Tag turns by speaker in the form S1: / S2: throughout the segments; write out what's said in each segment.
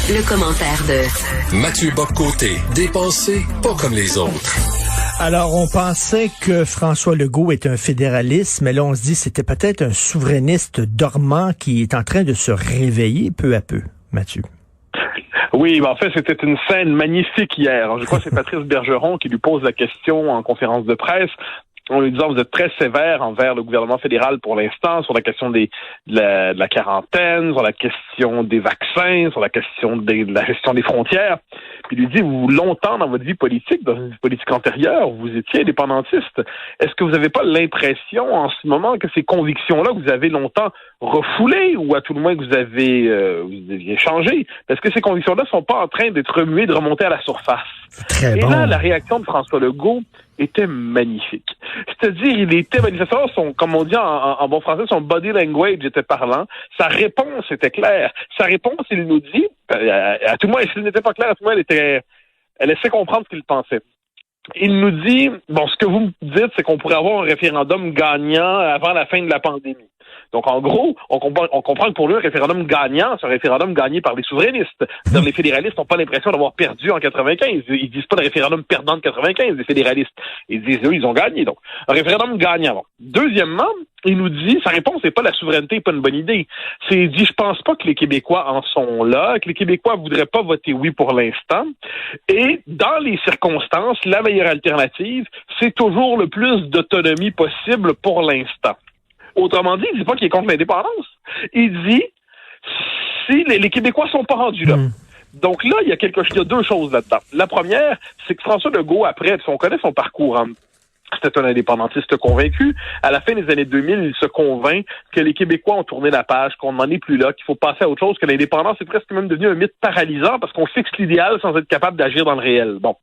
S1: Le commentaire de
S2: Mathieu Bock-Côté, dépensé pas comme les autres.
S3: Alors, on pensait que François Legault est un fédéraliste, mais là, on se dit que c'était peut-être un souverainiste dormant qui est en train de se réveiller peu à peu, Mathieu.
S4: Oui, en fait, c'était une scène magnifique hier. Je crois que c'est Patrice Bergeron qui lui pose la question en conférence de presse, en lui disant: vous êtes très sévère envers le gouvernement fédéral pour l'instant sur la question de la quarantaine, sur la question des vaccins, sur la question de la gestion des frontières. Puis il lui dit: vous, longtemps dans votre vie politique, dans une vie politique antérieure, vous étiez indépendantiste. Est-ce que vous n'avez pas l'impression en ce moment que ces convictions-là que vous avez longtemps refoulées, ou à tout le moins que vous aviez changé, est-ce que ces convictions-là sont pas en train d'être remuées, de remonter à la surface?
S3: Très
S4: Et
S3: bon.
S4: là, la réaction de François Legault était magnifique. C'est-à-dire, il était manifestement, comme on dit en bon français, son body language était parlant. Sa réponse était claire. Sa réponse, il nous dit, à tout le moins, s'il n'était pas clair, à tout le moins, elle laissait comprendre ce qu'il pensait. Il nous dit, bon, ce que vous me dites, c'est qu'on pourrait avoir un référendum gagnant avant la fin de la pandémie. Donc, en gros, on comprend que pour lui, un référendum gagnant, c'est un référendum gagné par les souverainistes. C'est-à-dire, les fédéralistes n'ont pas l'impression d'avoir perdu en 95. Ils disent pas de référendum perdant de 95, les fédéralistes. Ils disent, eux, ils ont gagné. Donc, un référendum gagnant. Bon. Deuxièmement, il nous dit, sa réponse n'est pas la souveraineté n'est pas une bonne idée. Il dit, je pense pas que les Québécois en sont là, que les Québécois voudraient pas voter oui pour l'instant. Et dans les circonstances, la meilleure alternative, c'est toujours le plus d'autonomie possible pour l'instant. Autrement dit, il dit pas qu'il est contre l'indépendance. Il dit, si les Québécois sont pas rendus là. Donc là, il y a deux choses là-dedans. La première, c'est que François Legault, après, on connaît son parcours, c'était un indépendantiste convaincu. À la fin des années 2000, il se convainc que les Québécois ont tourné la page, qu'on n'en est plus là, qu'il faut passer à autre chose, que l'indépendance est presque même devenu un mythe paralysant parce qu'on fixe l'idéal sans être capable d'agir dans le réel. Bon.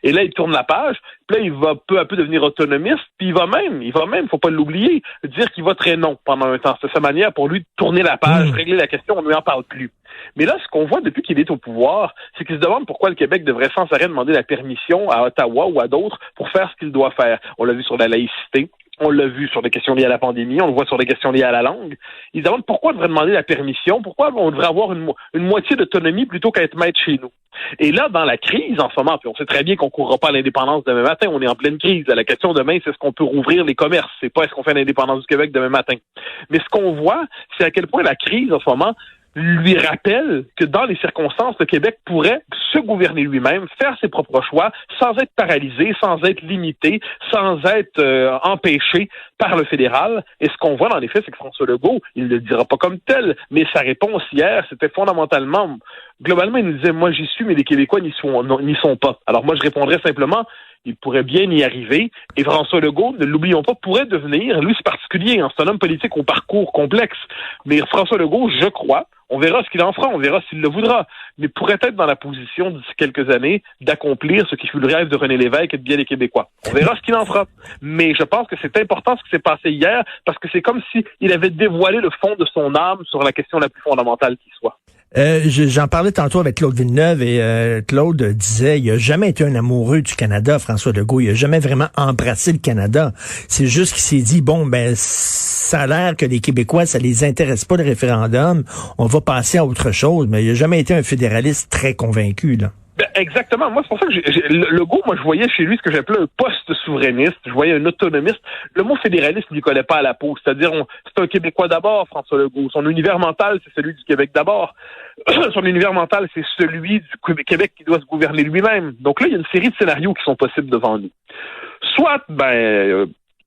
S4: Et là, il tourne la page, puis là, il va peu à peu devenir autonomiste, puis il va même, faut pas l'oublier, dire qu'il voterait non pendant un temps. C'est sa manière pour lui de tourner la page, régler la question, on ne lui en parle plus. Mais là, ce qu'on voit depuis qu'il est au pouvoir, c'est qu'il se demande pourquoi le Québec devrait sans arrêt demander la permission à Ottawa ou à d'autres pour faire ce qu'il doit faire. On l'a vu sur la laïcité, on l'a vu sur des questions liées à la pandémie, on le voit sur des questions liées à la langue. Il se demande pourquoi on devrait demander la permission, pourquoi on devrait avoir une moitié d'autonomie plutôt qu'à être maître chez nous. Et là, dans la crise en ce moment, puis on sait très bien qu'on ne courra pas à l'indépendance demain matin, on est en pleine crise. La question demain, c'est est-ce qu'on peut rouvrir les commerces, c'est pas est-ce qu'on fait l'indépendance du Québec demain matin. Mais ce qu'on voit, c'est à quel point la crise en ce moment lui rappelle que dans les circonstances, le Québec pourrait se gouverner lui-même, faire ses propres choix, sans être paralysé, sans être limité, sans être empêché par le fédéral. Et ce qu'on voit dans les faits, c'est que François Legault, il ne le dira pas comme tel, mais sa réponse hier, c'était fondamentalement, globalement, il nous disait, moi j'y suis, mais les Québécois n'y sont pas. Alors moi, je répondrais simplement, il pourrait bien y arriver. Et François Legault, ne l'oublions pas, pourrait devenir, lui c'est particulier, c'est un homme politique au parcours complexe, mais François Legault, je crois, on verra ce qu'il en fera, on verra s'il le voudra, mais pourrait être dans la position d'ici quelques années d'accomplir ce qui fut le rêve de René Lévesque et de bien des Québécois. On verra ce qu'il en fera. Mais je pense que c'est important ce qui s'est passé hier, parce que c'est comme s'il avait dévoilé le fond de son âme sur la question la plus fondamentale qui soit.
S3: J'en parlais tantôt avec Claude Villeneuve et Claude disait, il a jamais été un amoureux du Canada, François Legault. Il a jamais vraiment embrassé le Canada. C'est juste qu'il s'est dit, bon, ben, ça a l'air que les Québécois, ça les intéresse pas le référendum. On va passer à autre chose. Mais il a jamais été un fédéraliste très convaincu, là.
S4: Ben, exactement. Moi, c'est pour ça que Legault, moi, je voyais chez lui ce que j'appelais un post-souverainiste. Je voyais un autonomiste. Le mot fédéraliste ne lui collait pas à la peau. C'est-à-dire, c'est un Québécois d'abord, François Legault. Son univers mental, c'est celui du Québec d'abord. Son univers mental, c'est celui du Québec qui doit se gouverner lui-même. Donc là, il y a une série de scénarios qui sont possibles devant nous. Soit,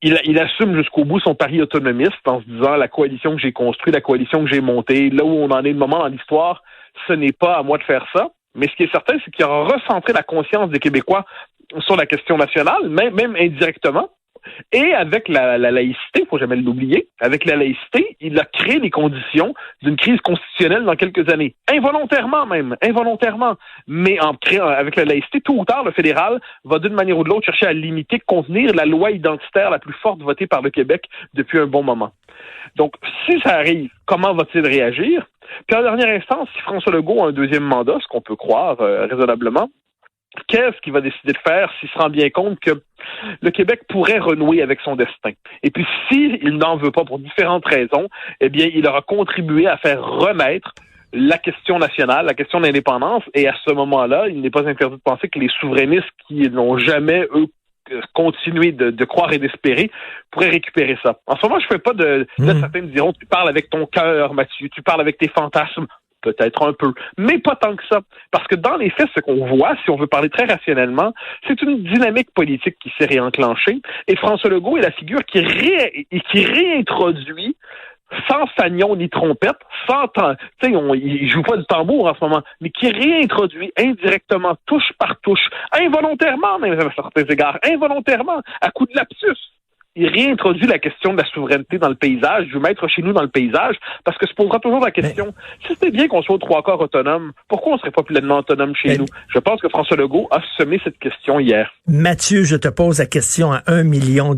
S4: il assume jusqu'au bout son pari autonomiste en se disant la coalition que j'ai construite, la coalition que j'ai montée, là où on en est le moment dans l'histoire, ce n'est pas à moi de faire ça. Mais ce qui est certain, c'est qu'il aura recentré la conscience des Québécois sur la question nationale, même indirectement. Et avec la laïcité, il faut jamais l'oublier, avec la laïcité, il a créé les conditions d'une crise constitutionnelle dans quelques années. Involontairement. Mais en créant, avec la laïcité, tôt ou tard, le fédéral va d'une manière ou de l'autre chercher à limiter, contenir la loi identitaire la plus forte votée par le Québec depuis un bon moment. Donc, si ça arrive, comment va-t-il réagir? Puis en dernière instance, si François Legault a un deuxième mandat, ce qu'on peut croire raisonnablement, qu'est-ce qu'il va décider de faire s'il se rend bien compte que le Québec pourrait renouer avec son destin? Et puis, s'il n'en veut pas pour différentes raisons, eh bien, il aura contribué à faire renaître la question nationale, la question de l'indépendance, et à ce moment-là, il n'est pas interdit de penser que les souverainistes qui n'ont jamais, eux, continué de croire et d'espérer pourraient récupérer ça. En ce moment, je fais pas de... Là, certains me diront, tu parles avec ton cœur, Mathieu, tu parles avec tes fantasmes. Peut-être un peu, mais pas tant que ça. Parce que dans les faits, ce qu'on voit, si on veut parler très rationnellement, c'est une dynamique politique qui s'est réenclenchée, et François Legault est la figure qui réintroduit, sans fanion ni trompette, il joue pas du tambour en ce moment, mais qui réintroduit indirectement, touche par touche, involontairement même à certains égards, involontairement, à coup de lapsus. Il réintroduit la question de la souveraineté dans le paysage, du maître chez nous dans le paysage, parce que se posera toujours la question, si c'était bien qu'on soit aux 3/4 autonome, pourquoi on serait pas pleinement autonome chez nous? Je pense que François Legault a semé cette question hier.
S3: Mathieu, je te pose la question à $1 million.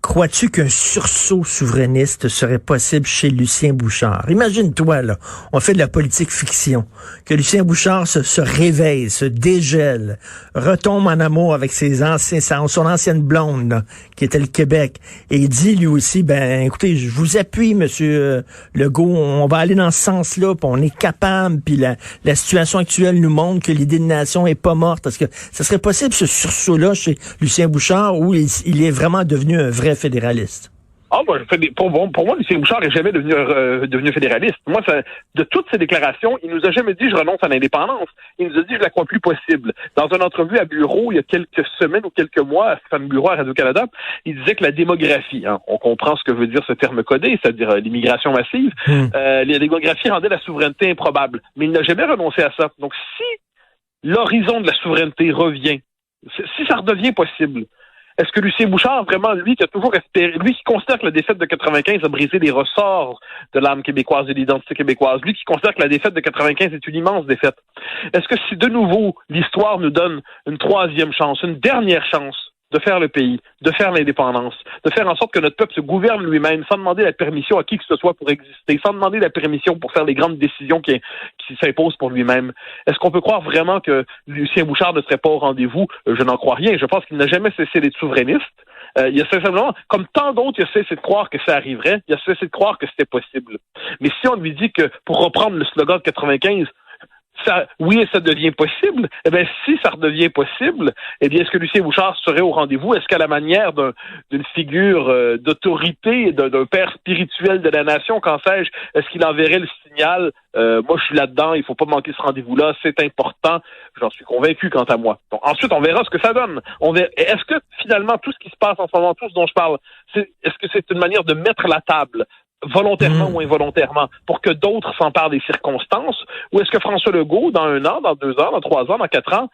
S3: Crois-tu qu'un sursaut souverainiste serait possible chez Lucien Bouchard? Imagine-toi, là, on fait de la politique fiction, que Lucien Bouchard se réveille, se dégèle, retombe en amour avec son ancienne blonde, là, qui était le Québec, et il dit lui aussi, écoutez, je vous appuie, monsieur Legault, on va aller dans ce sens-là, puis on est capable, puis la situation actuelle nous montre que l'idée de nation est pas morte. Est-ce que ça serait possible, ce sursaut-là, chez Lucien Bouchard, où il est vraiment devenu un vrai fédéraliste?
S4: Pour moi, Lucien Bouchard n'est jamais devenu fédéraliste. Moi, de toutes ses déclarations, il nous a jamais dit « je renonce à l'indépendance ». Il nous a dit « je la crois plus possible ». Dans une entrevue à Bureau, il y a quelques semaines ou quelques mois, à Stéphane Bureau à Radio-Canada, il disait que la démographie, on comprend ce que veut dire ce terme codé, c'est-à-dire l'immigration massive, la démographie rendait la souveraineté improbable. Mais il n'a jamais renoncé à ça. Donc, si l'horizon de la souveraineté revient, si ça redevient possible, est-ce que Lucien Bouchard, vraiment, lui qui a toujours espéré, lui qui considère que la défaite de 95 a brisé les ressorts de l'âme québécoise et de l'identité québécoise, lui qui considère que la défaite de 95 est une immense défaite, est-ce que si de nouveau l'histoire nous donne une troisième chance, une dernière chance de faire le pays, de faire l'indépendance, de faire en sorte que notre peuple se gouverne lui-même sans demander la permission à qui que ce soit pour exister, sans demander la permission pour faire les grandes décisions qui s'imposent pour lui-même. Est-ce qu'on peut croire vraiment que Lucien Bouchard ne serait pas au rendez-vous? Je n'en crois rien. Je pense qu'il n'a jamais cessé d'être souverainiste. Il a simplement, comme tant d'autres, il a cessé de croire que ça arriverait, il a cessé de croire que c'était possible. Mais si on lui dit que, pour reprendre le slogan de 95, ça devient possible. Eh bien, si ça redevient possible, eh bien, est-ce que Lucien Bouchard serait au rendez-vous? Est-ce qu'à la manière d'une figure d'autorité, d'un père spirituel de la nation, qu'en sais-je, est-ce qu'il enverrait le signal? Moi, je suis là-dedans, il faut pas manquer ce rendez-vous-là, c'est important. J'en suis convaincu quant à moi. Donc, ensuite, on verra ce que ça donne. Est-ce que, finalement, tout ce qui se passe en ce moment, tout ce dont je parle, est-ce que c'est une manière de mettre la table? Volontairement ou involontairement, pour que d'autres s'emparent des circonstances, ou est-ce que François Legault, dans 1 an, dans 2 ans, dans 3 ans, dans 4 ans,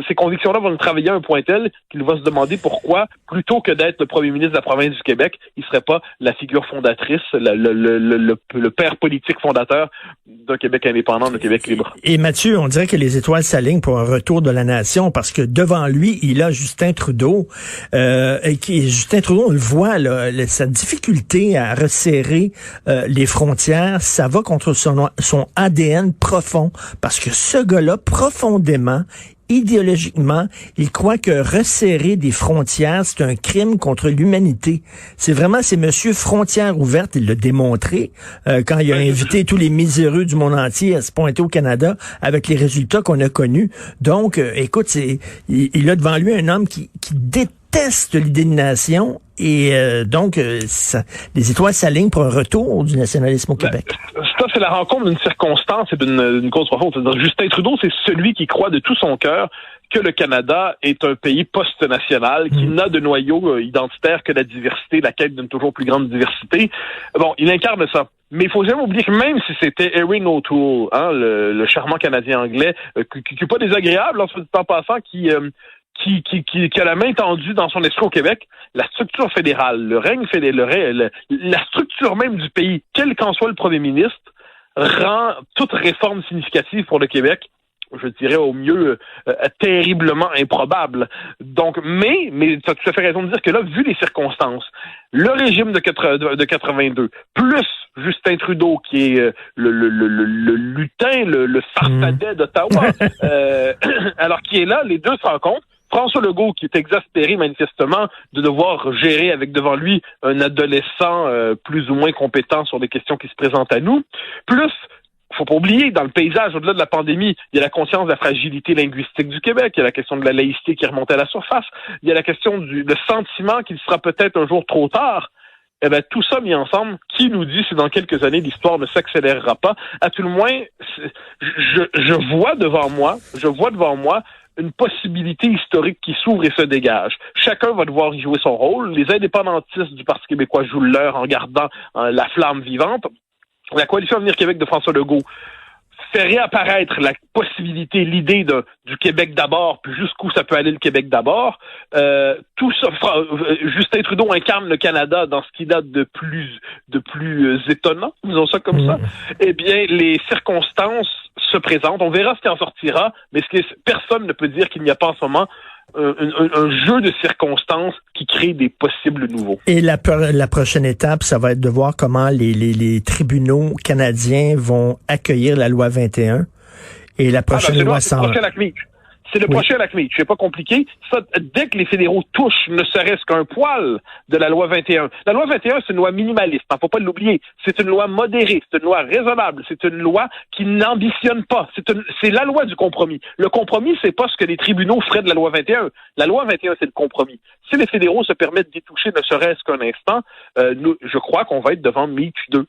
S4: ces convictions-là vont nous travailler à un point tel qu'il va se demander pourquoi, plutôt que d'être le premier ministre de la province du Québec, il serait pas la figure fondatrice, le père politique fondateur d'un Québec indépendant, d'un Québec libre.
S3: Et Mathieu, on dirait que les étoiles s'alignent pour un retour de la nation, parce que devant lui, il a Justin Trudeau, Justin Trudeau, on le voit, là, sa difficulté à resserrer les frontières, ça va contre son ADN profond, parce que ce gars-là, profondément, idéologiquement, il croit que resserrer des frontières, c'est un crime contre l'humanité. C'est monsieur frontières ouvertes, il l'a démontré quand il a invité tous les miséreux du monde entier à se pointer au Canada avec les résultats qu'on a connus. Donc, écoute, il a devant lui un homme qui déteste l'idée de nation. Et donc, les étoiles s'alignent pour un retour du nationalisme au Québec.
S4: Ça, c'est la rencontre d'une circonstance et d'une cause profonde. C'est-à-dire, Justin Trudeau, c'est celui qui croit de tout son cœur que le Canada est un pays post-national, qui n'a de noyau identitaire que la diversité, la quête d'une toujours plus grande diversité. Bon, il incarne ça. Mais il faut jamais oublier que même si c'était Erin O'Toole, le charmant Canadien anglais, qui n'est pas désagréable, en temps passant, qui a la main tendue dans son esprit au Québec, la structure fédérale, le règne fédéral, la structure même du pays, quel qu'en soit le premier ministre, rend toute réforme significative pour le Québec je dirais au mieux terriblement improbable. Donc, mais tu as tout à fait raison de dire que là, vu les circonstances, le régime de 82, plus Justin Trudeau, qui est le lutin, le farfadet d'Ottawa, alors qui est là, les deux se rencontrent. François Legault, qui est exaspéré manifestement de devoir gérer avec devant lui un adolescent plus ou moins compétent sur des questions qui se présentent à nous, plus faut pas oublier, dans le paysage, au-delà de la pandémie, il y a la conscience de la fragilité linguistique du Québec, il y a la question de la laïcité qui remonte à la surface, il y a la question du sentiment qu'il sera peut-être un jour trop tard. Eh bien, tout ça mis ensemble, qui nous dit si dans quelques années l'histoire ne s'accélérera pas? À tout le moins, je vois devant moi une possibilité historique qui s'ouvre et se dégage. Chacun va devoir y jouer son rôle. Les indépendantistes du Parti québécois jouent leur en gardant la flamme vivante. La Coalition Avenir Québec de François Legault fait réapparaître la possibilité, l'idée du Québec d'abord, puis jusqu'où ça peut aller le Québec d'abord. Tout ça, Justin Trudeau incarne le Canada dans ce qui date de plus étonnant, disons ça comme ça. Eh bien, les circonstances se présentent. On verra ce qui en sortira, mais personne ne peut dire qu'il n'y a pas en ce moment un jeu de circonstances qui crée des possibles nouveaux.
S3: Et la prochaine étape, ça va être de voir comment les tribunaux canadiens vont accueillir la loi 21 et la prochaine loi 100.
S4: C'est le prochain lac Meach. C'est pas compliqué. Ça, dès que les fédéraux touchent ne serait-ce qu'un poil de la loi 21. La loi 21, c'est une loi minimaliste. Il ne faut pas l'oublier. C'est une loi modérée. C'est une loi raisonnable. C'est une loi qui n'ambitionne pas. C'est la loi du compromis. Le compromis, c'est pas ce que les tribunaux feraient de la loi 21. La loi 21, c'est le compromis. Si les fédéraux se permettent d'y toucher ne serait-ce qu'un instant, je crois qu'on va être devant Meach 2.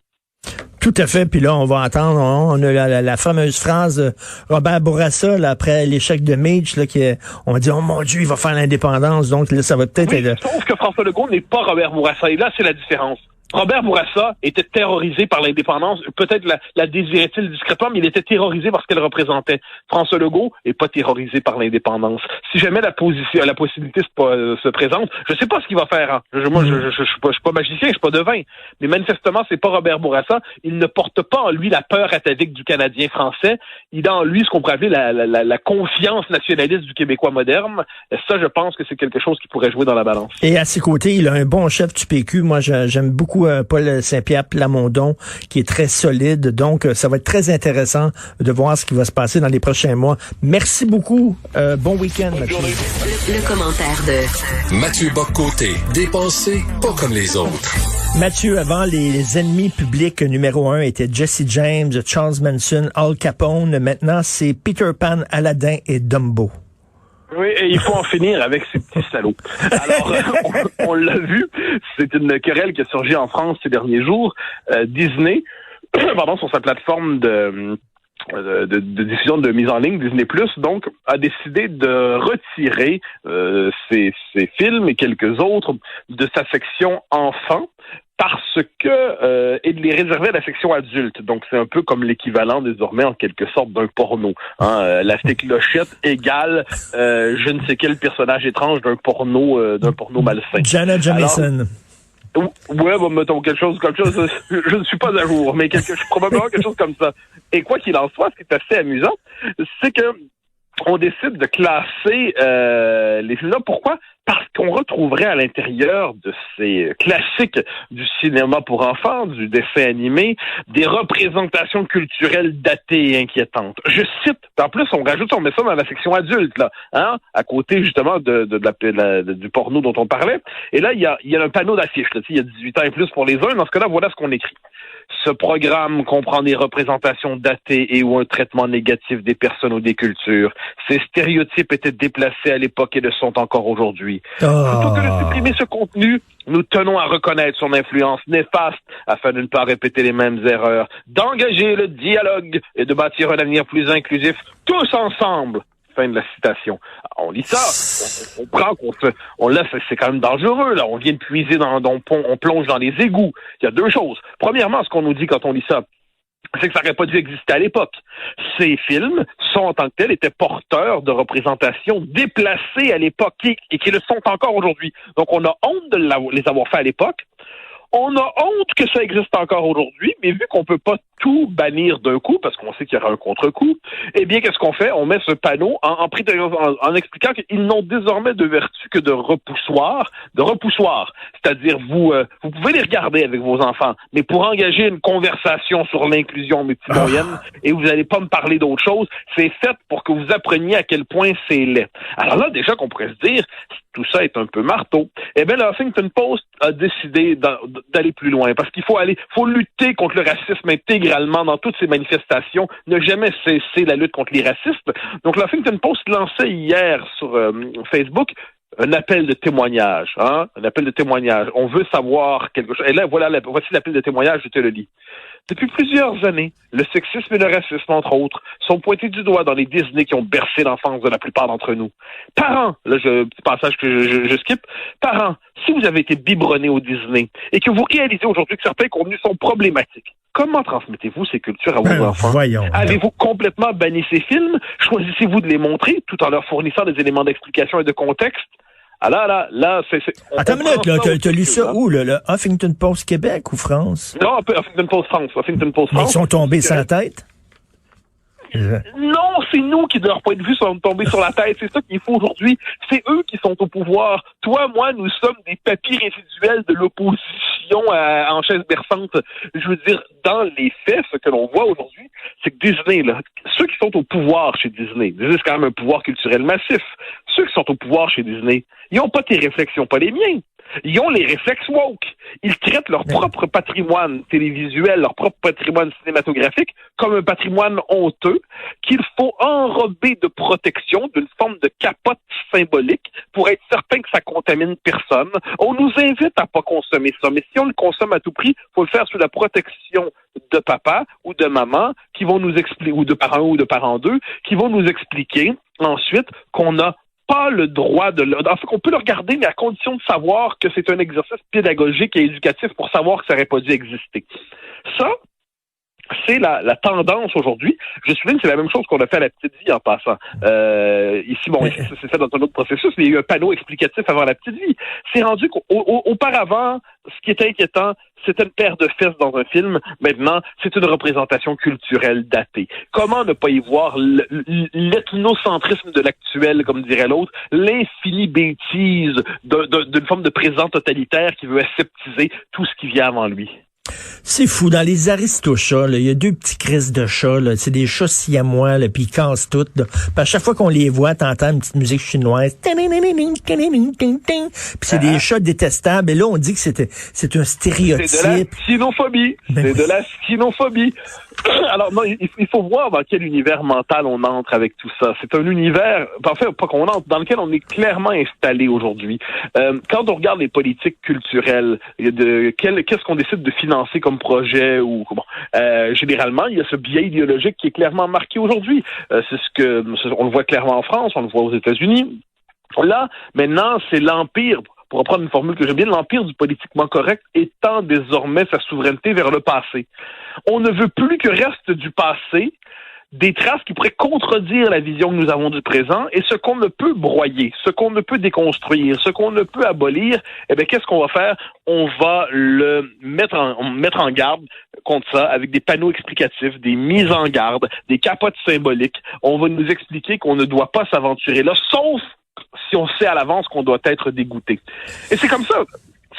S3: Tout à fait. Puis là, on va entendre, on a la fameuse phrase de Robert Bourassa, là, après l'échec de Meach, là, on va dire, oh mon Dieu, il va faire l'indépendance. Donc là, ça va peut-être être...
S4: Sauf que François Legault n'est pas Robert Bourassa. Et là, c'est la différence. Robert Bourassa était terrorisé par l'indépendance. Peut-être la désirait-il discrètement, mais il était terrorisé par ce qu'elle représentait. François Legault est pas terrorisé par l'indépendance. Si jamais la possibilité se présente, je sais pas ce qu'il va faire. Hein. Moi, je suis pas magicien, je suis pas devin. Mais manifestement, c'est pas Robert Bourassa. Il ne porte pas en lui la peur atavique du Canadien français. Il a en lui ce qu'on pourrait appeler la confiance nationaliste du Québécois moderne. Et ça, je pense que c'est quelque chose qui pourrait jouer dans la balance.
S3: Et à ses côtés, il a un bon chef du PQ. Moi, j'aime beaucoup Paul Saint-Pierre Plamondon, qui est très solide. Donc, ça va être très intéressant de voir ce qui va se passer dans les prochains mois. Merci beaucoup. Bon week-end, Mathieu.
S1: Le commentaire de
S2: Mathieu Bock-Côté, dépensé pas comme les autres.
S3: Mathieu, avant, les ennemis publics numéro 1 étaient Jesse James, Charles Manson, Al Capone. Maintenant, c'est Peter Pan, Aladdin et Dumbo.
S4: Oui, et il faut en finir avec ces petits salauds. Alors, on l'a vu, c'est une querelle qui a surgi en France ces derniers jours. Disney, sur sa plateforme de diffusion de mise en ligne, Disney+, donc, a décidé de retirer ses films et quelques autres de sa section enfants, parce que et de les réserver à la section adulte. Donc, c'est un peu comme l'équivalent désormais, en quelque sorte, d'un porno. Hein? La clochette égale je ne sais quel personnage étrange d'un porno malsain.
S3: Jenna Jameson.
S4: Ouais, mettons quelque chose comme ça. Je ne suis pas à jour, mais probablement quelque chose comme ça. Et quoi qu'il en soit, ce qui est assez amusant, c'est que on décide de classer les films-là. Pourquoi? Parce qu'on retrouverait à l'intérieur de ces classiques du cinéma pour enfants, du dessin animé, des représentations culturelles datées et inquiétantes. Je cite, en plus on met ça dans la section adulte, là, hein, à côté justement du porno dont on parlait. Et là, il y a un panneau d'affiches, là, il y a 18 ans et plus pour les uns. Dans ce cas-là, voilà ce qu'on écrit. Ce programme comprend des représentations datées et ou un traitement négatif des personnes ou des cultures. Ces stéréotypes étaient déplacés à l'époque et le sont encore aujourd'hui. Plutôt que de supprimer ce contenu, nous tenons à reconnaître son influence néfaste afin de ne pas répéter les mêmes erreurs, d'engager le dialogue et de bâtir un avenir plus inclusif tous ensemble. Fin de la citation. On lit ça, on comprend c'est quand même dangereux, là. On vient de puiser on plonge dans les égouts. Il y a deux choses. Premièrement, ce qu'on nous dit quand on lit ça, c'est que ça n'aurait pas dû exister à l'époque. Ces films en tant que tels, étaient porteurs de représentations déplacées à l'époque et qui le sont encore aujourd'hui. Donc, on a honte de les avoir fait à l'époque. On a honte que ça existe encore aujourd'hui, mais vu qu'on peut pas tout bannir d'un coup, parce qu'on sait qu'il y aura un contre-coup, eh bien, qu'est-ce qu'on fait? On met ce panneau en expliquant qu'ils n'ont désormais de vertu que de repoussoir. C'est-à-dire, vous pouvez les regarder avec vos enfants, mais pour engager une conversation sur l'inclusion multimoyenne, et vous n'allez pas me parler d'autre chose, c'est fait pour que vous appreniez à quel point c'est laid. Alors là, déjà qu'on pourrait se dire, tout ça est un peu marteau. Eh bien, le Huffington Post a décidé d'aller plus loin, parce qu'il faut lutter contre le racisme intégralement dans toutes ces manifestations, ne jamais cesser la lutte contre les racistes. Donc, le Huffington Post lançait hier sur Facebook un appel de témoignage, un appel de témoignage. On veut savoir quelque chose. Et là, voici l'appel de témoignage, je te le lis. Depuis plusieurs années, le sexisme et le racisme, entre autres, sont pointés du doigt dans les Disney qui ont bercé l'enfance de la plupart d'entre nous. Parents, là, petit passage que je skippe. Parents, si vous avez été biberonnés au Disney et que vous réalisez aujourd'hui que certains contenus sont problématiques, comment transmettez-vous ces cultures à vos enfants? Avez-vous complètement banni ces films? Choisissez-vous de les montrer tout en leur fournissant des éléments d'explication et de contexte? Ah là, c'est...
S3: Attends une minute, là, t'as lu ça où, le Huffington Post Québec ou France?
S4: Non, Huffington Post France.
S3: Mais ils sont tombés sur la tête?
S4: Non, c'est nous qui, de leur point de vue, sommes tombés sur la tête. C'est ça qu'il faut aujourd'hui. C'est eux qui sont au pouvoir. Toi, moi, nous sommes des papiers résiduels de l'opposition en chaise berçante. Je veux dire, dans les faits, ce que l'on voit aujourd'hui, c'est que Disney, là, ceux qui sont au pouvoir chez Disney c'est quand même un pouvoir culturel massif. Ceux qui sont au pouvoir chez Disney, ils n'ont pas tes réflexions, pas les miens. Ils ont les réflexes woke. Ils traitent leur propre patrimoine télévisuel, leur propre patrimoine cinématographique comme un patrimoine honteux qu'il faut enrober de protection, d'une forme de capote symbolique pour être certain que ça contamine personne. On nous invite à pas consommer ça, mais si on le consomme à tout prix, faut le faire sous la protection de papa ou de maman qui vont nous expliquer, ou de parents 1 ou de parents 2, qui vont nous expliquer ensuite qu'on a pas le droit en fait, qu'on peut le regarder, mais à condition de savoir que c'est un exercice pédagogique et éducatif pour savoir que ça n'aurait pas dû exister. Ça, c'est la tendance aujourd'hui. Je souligne, c'est la même chose qu'on a fait à la petite vie en passant. Ici, c'est fait dans un autre processus, mais il y a eu un panneau explicatif avant la petite vie. C'est rendu qu'auparavant, ce qui était inquiétant, c'était une paire de fesses dans un film. Maintenant, c'est une représentation culturelle datée. Comment ne pas y voir l'ethnocentrisme de l'actuel, comme dirait l'autre, l'infinie bêtise d'une forme de présent totalitaire qui veut aseptiser tout ce qui vient avant lui?
S3: C'est fou. Dans les Aristochats, il y a deux petits crises de chats. Là. C'est des chats siamois, puis ils cassent tout. Puis à chaque fois qu'on les voit, t'entends une petite musique chinoise. Puis c'est des chats détestables. Et là, on dit que c'est un stéréotype.
S4: C'est de la xénophobie. De la xénophobie. Alors, non, il faut voir dans quel univers mental on entre avec tout ça. C'est un univers, enfin, pas qu'on entre, dans lequel on est clairement installé aujourd'hui. Quand on regarde les politiques culturelles, qu'est-ce qu'on décide de financer comme projet ou généralement, il y a ce biais idéologique qui est clairement marqué aujourd'hui. On le voit clairement en France, on le voit aux États-Unis. Là, maintenant, c'est l'empire. Pour reprendre une formule que j'aime bien, l'empire du politiquement correct étend désormais sa souveraineté vers le passé. On ne veut plus que reste du passé des traces qui pourraient contredire la vision que nous avons du présent et ce qu'on ne peut broyer, ce qu'on ne peut déconstruire, ce qu'on ne peut abolir, eh bien, qu'est-ce qu'on va faire? On va le mettre en garde contre ça avec des panneaux explicatifs, des mises en garde, des capotes symboliques. On va nous expliquer qu'on ne doit pas s'aventurer là, sauf si on sait à l'avance qu'on doit être dégoûté. Et c'est comme ça.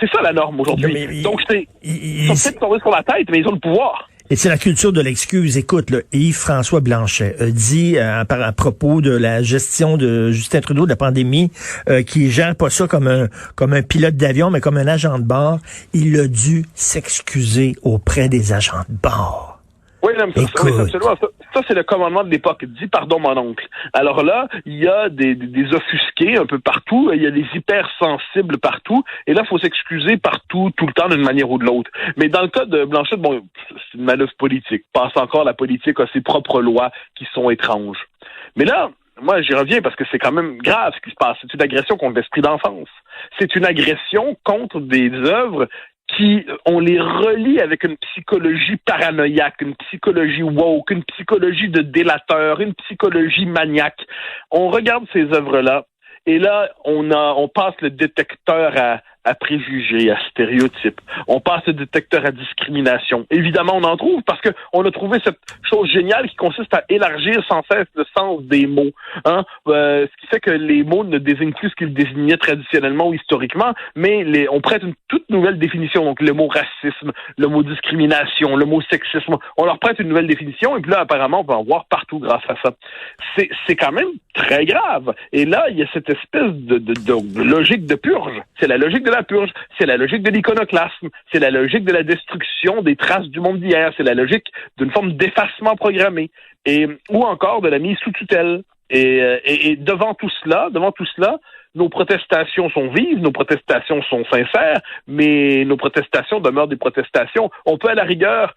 S4: C'est ça la norme aujourd'hui. Donc, ils sont peut-être tombés sur la tête, mais ils ont le pouvoir.
S3: Et c'est la culture de l'excuse. Écoute, là, Yves-François Blanchet a dit à propos de la gestion de Justin Trudeau de la pandémie, qu'il gère pas ça comme un pilote d'avion, mais comme un agent de bord. Il a dû s'excuser auprès des agents de bord.
S4: Oui, absolument. Ça, c'est le commandement de l'époque. Dis pardon, mon oncle. Alors là, il y a des offusqués un peu partout. Il y a des hypersensibles partout. Et là, il faut s'excuser partout, tout le temps, d'une manière ou de l'autre. Mais dans le cas de Blanchet, c'est une manœuvre politique. Passe encore, la politique a ses propres lois qui sont étranges. Mais là, moi, j'y reviens parce que c'est quand même grave ce qui se passe. C'est une agression contre l'esprit d'enfance. C'est une agression contre des œuvres qui, on les relie avec une psychologie paranoïaque, une psychologie woke, une psychologie de délateur, une psychologie maniaque. On regarde ces œuvres-là, et là, on passe le détecteur à préjugés, à stéréotypes. On passe de détecteurs à discrimination. Évidemment, on en trouve parce que on a trouvé cette chose géniale qui consiste à élargir sans cesse le sens des mots. Ce qui fait que les mots ne désignent plus ce qu'ils désignaient traditionnellement ou historiquement, mais on prête une toute nouvelle définition. Donc, le mot racisme, le mot discrimination, le mot sexisme, on leur prête une nouvelle définition et puis là, apparemment, on peut en voir partout grâce à ça. C'est quand même très grave. Et là, il y a cette espèce de logique de purge. C'est la logique de la purge, c'est la logique de l'iconoclasme, c'est la logique de la destruction des traces du monde d'hier, c'est la logique d'une forme d'effacement programmé, ou encore de la mise sous tutelle. Et devant tout cela, nos protestations sont vives, nos protestations sont sincères, mais nos protestations demeurent des protestations. On peut à la rigueur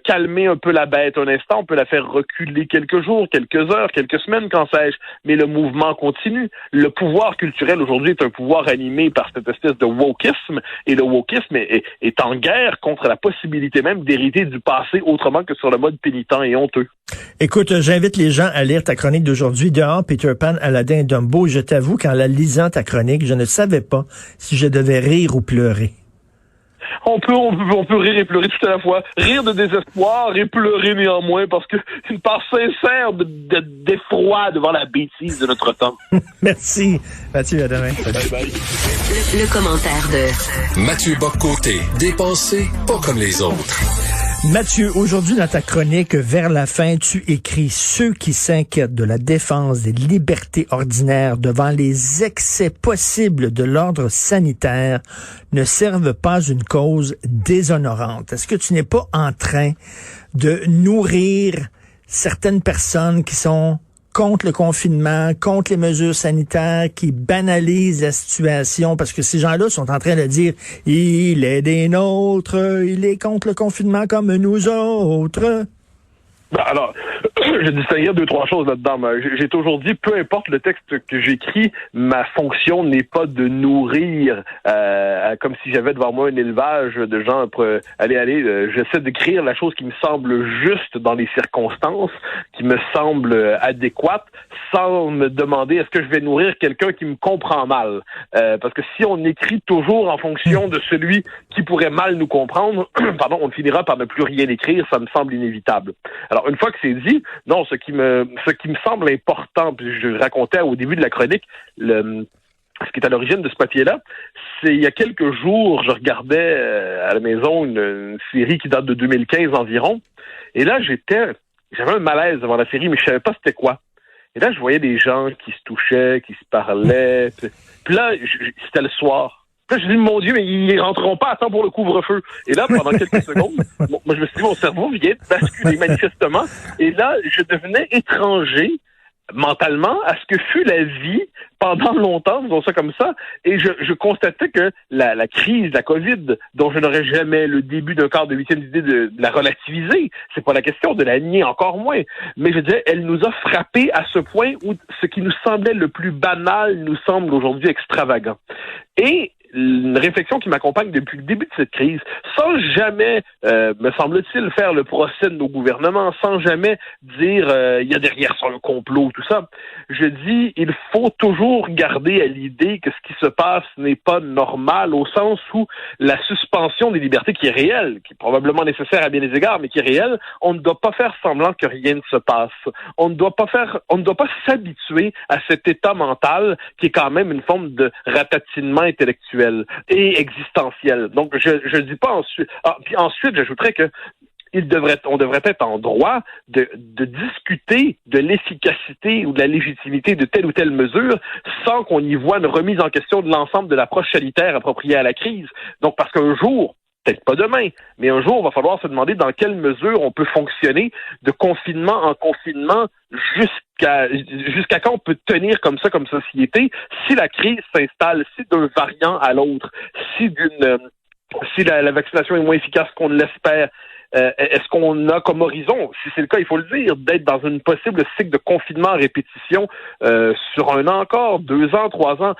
S4: calmer un peu la bête un instant, on peut la faire reculer quelques jours, quelques heures, quelques semaines, qu'en sais-je, mais le mouvement continue. Le pouvoir culturel aujourd'hui est un pouvoir animé par cette espèce de wokisme, et le wokisme est en guerre contre la possibilité même d'hériter du passé autrement que sur le mode pénitent et honteux.
S3: Écoute, j'invite les gens à lire ta chronique d'aujourd'hui, Dehors, Peter Pan, Aladdin et Dumbo. Je t'avoue qu'en la lisant ta chronique, je ne savais pas si je devais rire ou pleurer.
S4: On peut rire et pleurer tout à la fois. Rire de désespoir et pleurer néanmoins parce que une part sincère d'effroi devant la bêtise de notre temps.
S3: Merci. Mathieu, à demain.
S4: Bye bye.
S1: Le commentaire de
S2: Mathieu Bock-Côté, dépensé pas comme les autres.
S3: Mathieu, aujourd'hui dans ta chronique, vers la fin, tu écris « Ceux qui s'inquiètent de la défense des libertés ordinaires devant les excès possibles de l'ordre sanitaire ne servent pas une cause déshonorante ». Est-ce que tu n'es pas en train de nourrir certaines personnes qui sont contre le confinement, contre les mesures sanitaires, qui banalisent la situation, parce que ces gens-là sont en train de dire « Il est des nôtres, il est contre le confinement comme nous autres ».
S4: Alors, je distinguerais 2-3 choses là-dedans. J'ai toujours dit, peu importe le texte que j'écris, ma fonction n'est pas de nourrir, comme si j'avais devant moi un élevage de gens. J'essaie d'écrire la chose qui me semble juste dans les circonstances, qui me semble adéquate, sans me demander est-ce que je vais nourrir quelqu'un qui me comprend mal. Parce que si on écrit toujours en fonction de celui qui pourrait mal nous comprendre, on finira par ne plus rien écrire, ça me semble inévitable. Alors, une fois que c'est dit, non, ce qui me semble important, puis je racontais au début de la chronique, ce qui est à l'origine de ce papier-là, c'est il y a quelques jours, je regardais à la maison une série qui date de 2015 environ, et là, j'avais un malaise devant la série, mais je savais pas c'était quoi. Et là, je voyais des gens qui se touchaient, qui se parlaient, puis là, c'était le soir. Là, je me dis, mon Dieu, mais ils rentreront pas à temps pour le couvre-feu. Et là, pendant quelques secondes, moi, je me suis dit, mon cerveau vient de basculer manifestement. Et là, je devenais étranger mentalement à ce que fut la vie pendant longtemps, disons ça comme ça, et je constatais que la crise, la COVID, dont je n'aurais jamais le début d'un quart de huitième d'idée de la relativiser, c'est pas la question de la nier, encore moins, mais je disais, elle nous a frappés à ce point où ce qui nous semblait le plus banal nous semble aujourd'hui extravagant. Et une réflexion qui m'accompagne depuis le début de cette crise, sans jamais, me semble-t-il, faire le procès de nos gouvernements, sans jamais dire il y a derrière ça un complot, tout ça. Je dis, il faut toujours garder à l'idée que ce qui se passe n'est pas normal, au sens où la suspension des libertés qui est réelle, qui est probablement nécessaire à bien des égards, mais qui est réelle, on ne doit pas faire semblant que rien ne se passe. On ne doit pas s'habituer à cet état mental qui est quand même une forme de ratatinement intellectuel et existentiel. Donc, je dis pas ensuite. Puis ensuite, j'ajouterais que on devrait être en droit de discuter de l'efficacité ou de la légitimité de telle ou telle mesure sans qu'on y voit une remise en question de l'ensemble de l'approche sanitaire appropriée à la crise. Donc, parce qu'un jour, peut-être pas demain, mais un jour, il va falloir se demander dans quelle mesure on peut fonctionner de confinement en confinement jusqu'à quand on peut tenir comme ça comme société si la crise s'installe, si d'un variant à l'autre, si la vaccination est moins efficace qu'on ne l'espère. Est-ce qu'on a comme horizon, si c'est le cas, il faut le dire, d'être dans une possible cycle de confinement à répétition sur 1 an encore, 2 ans, 3 ans?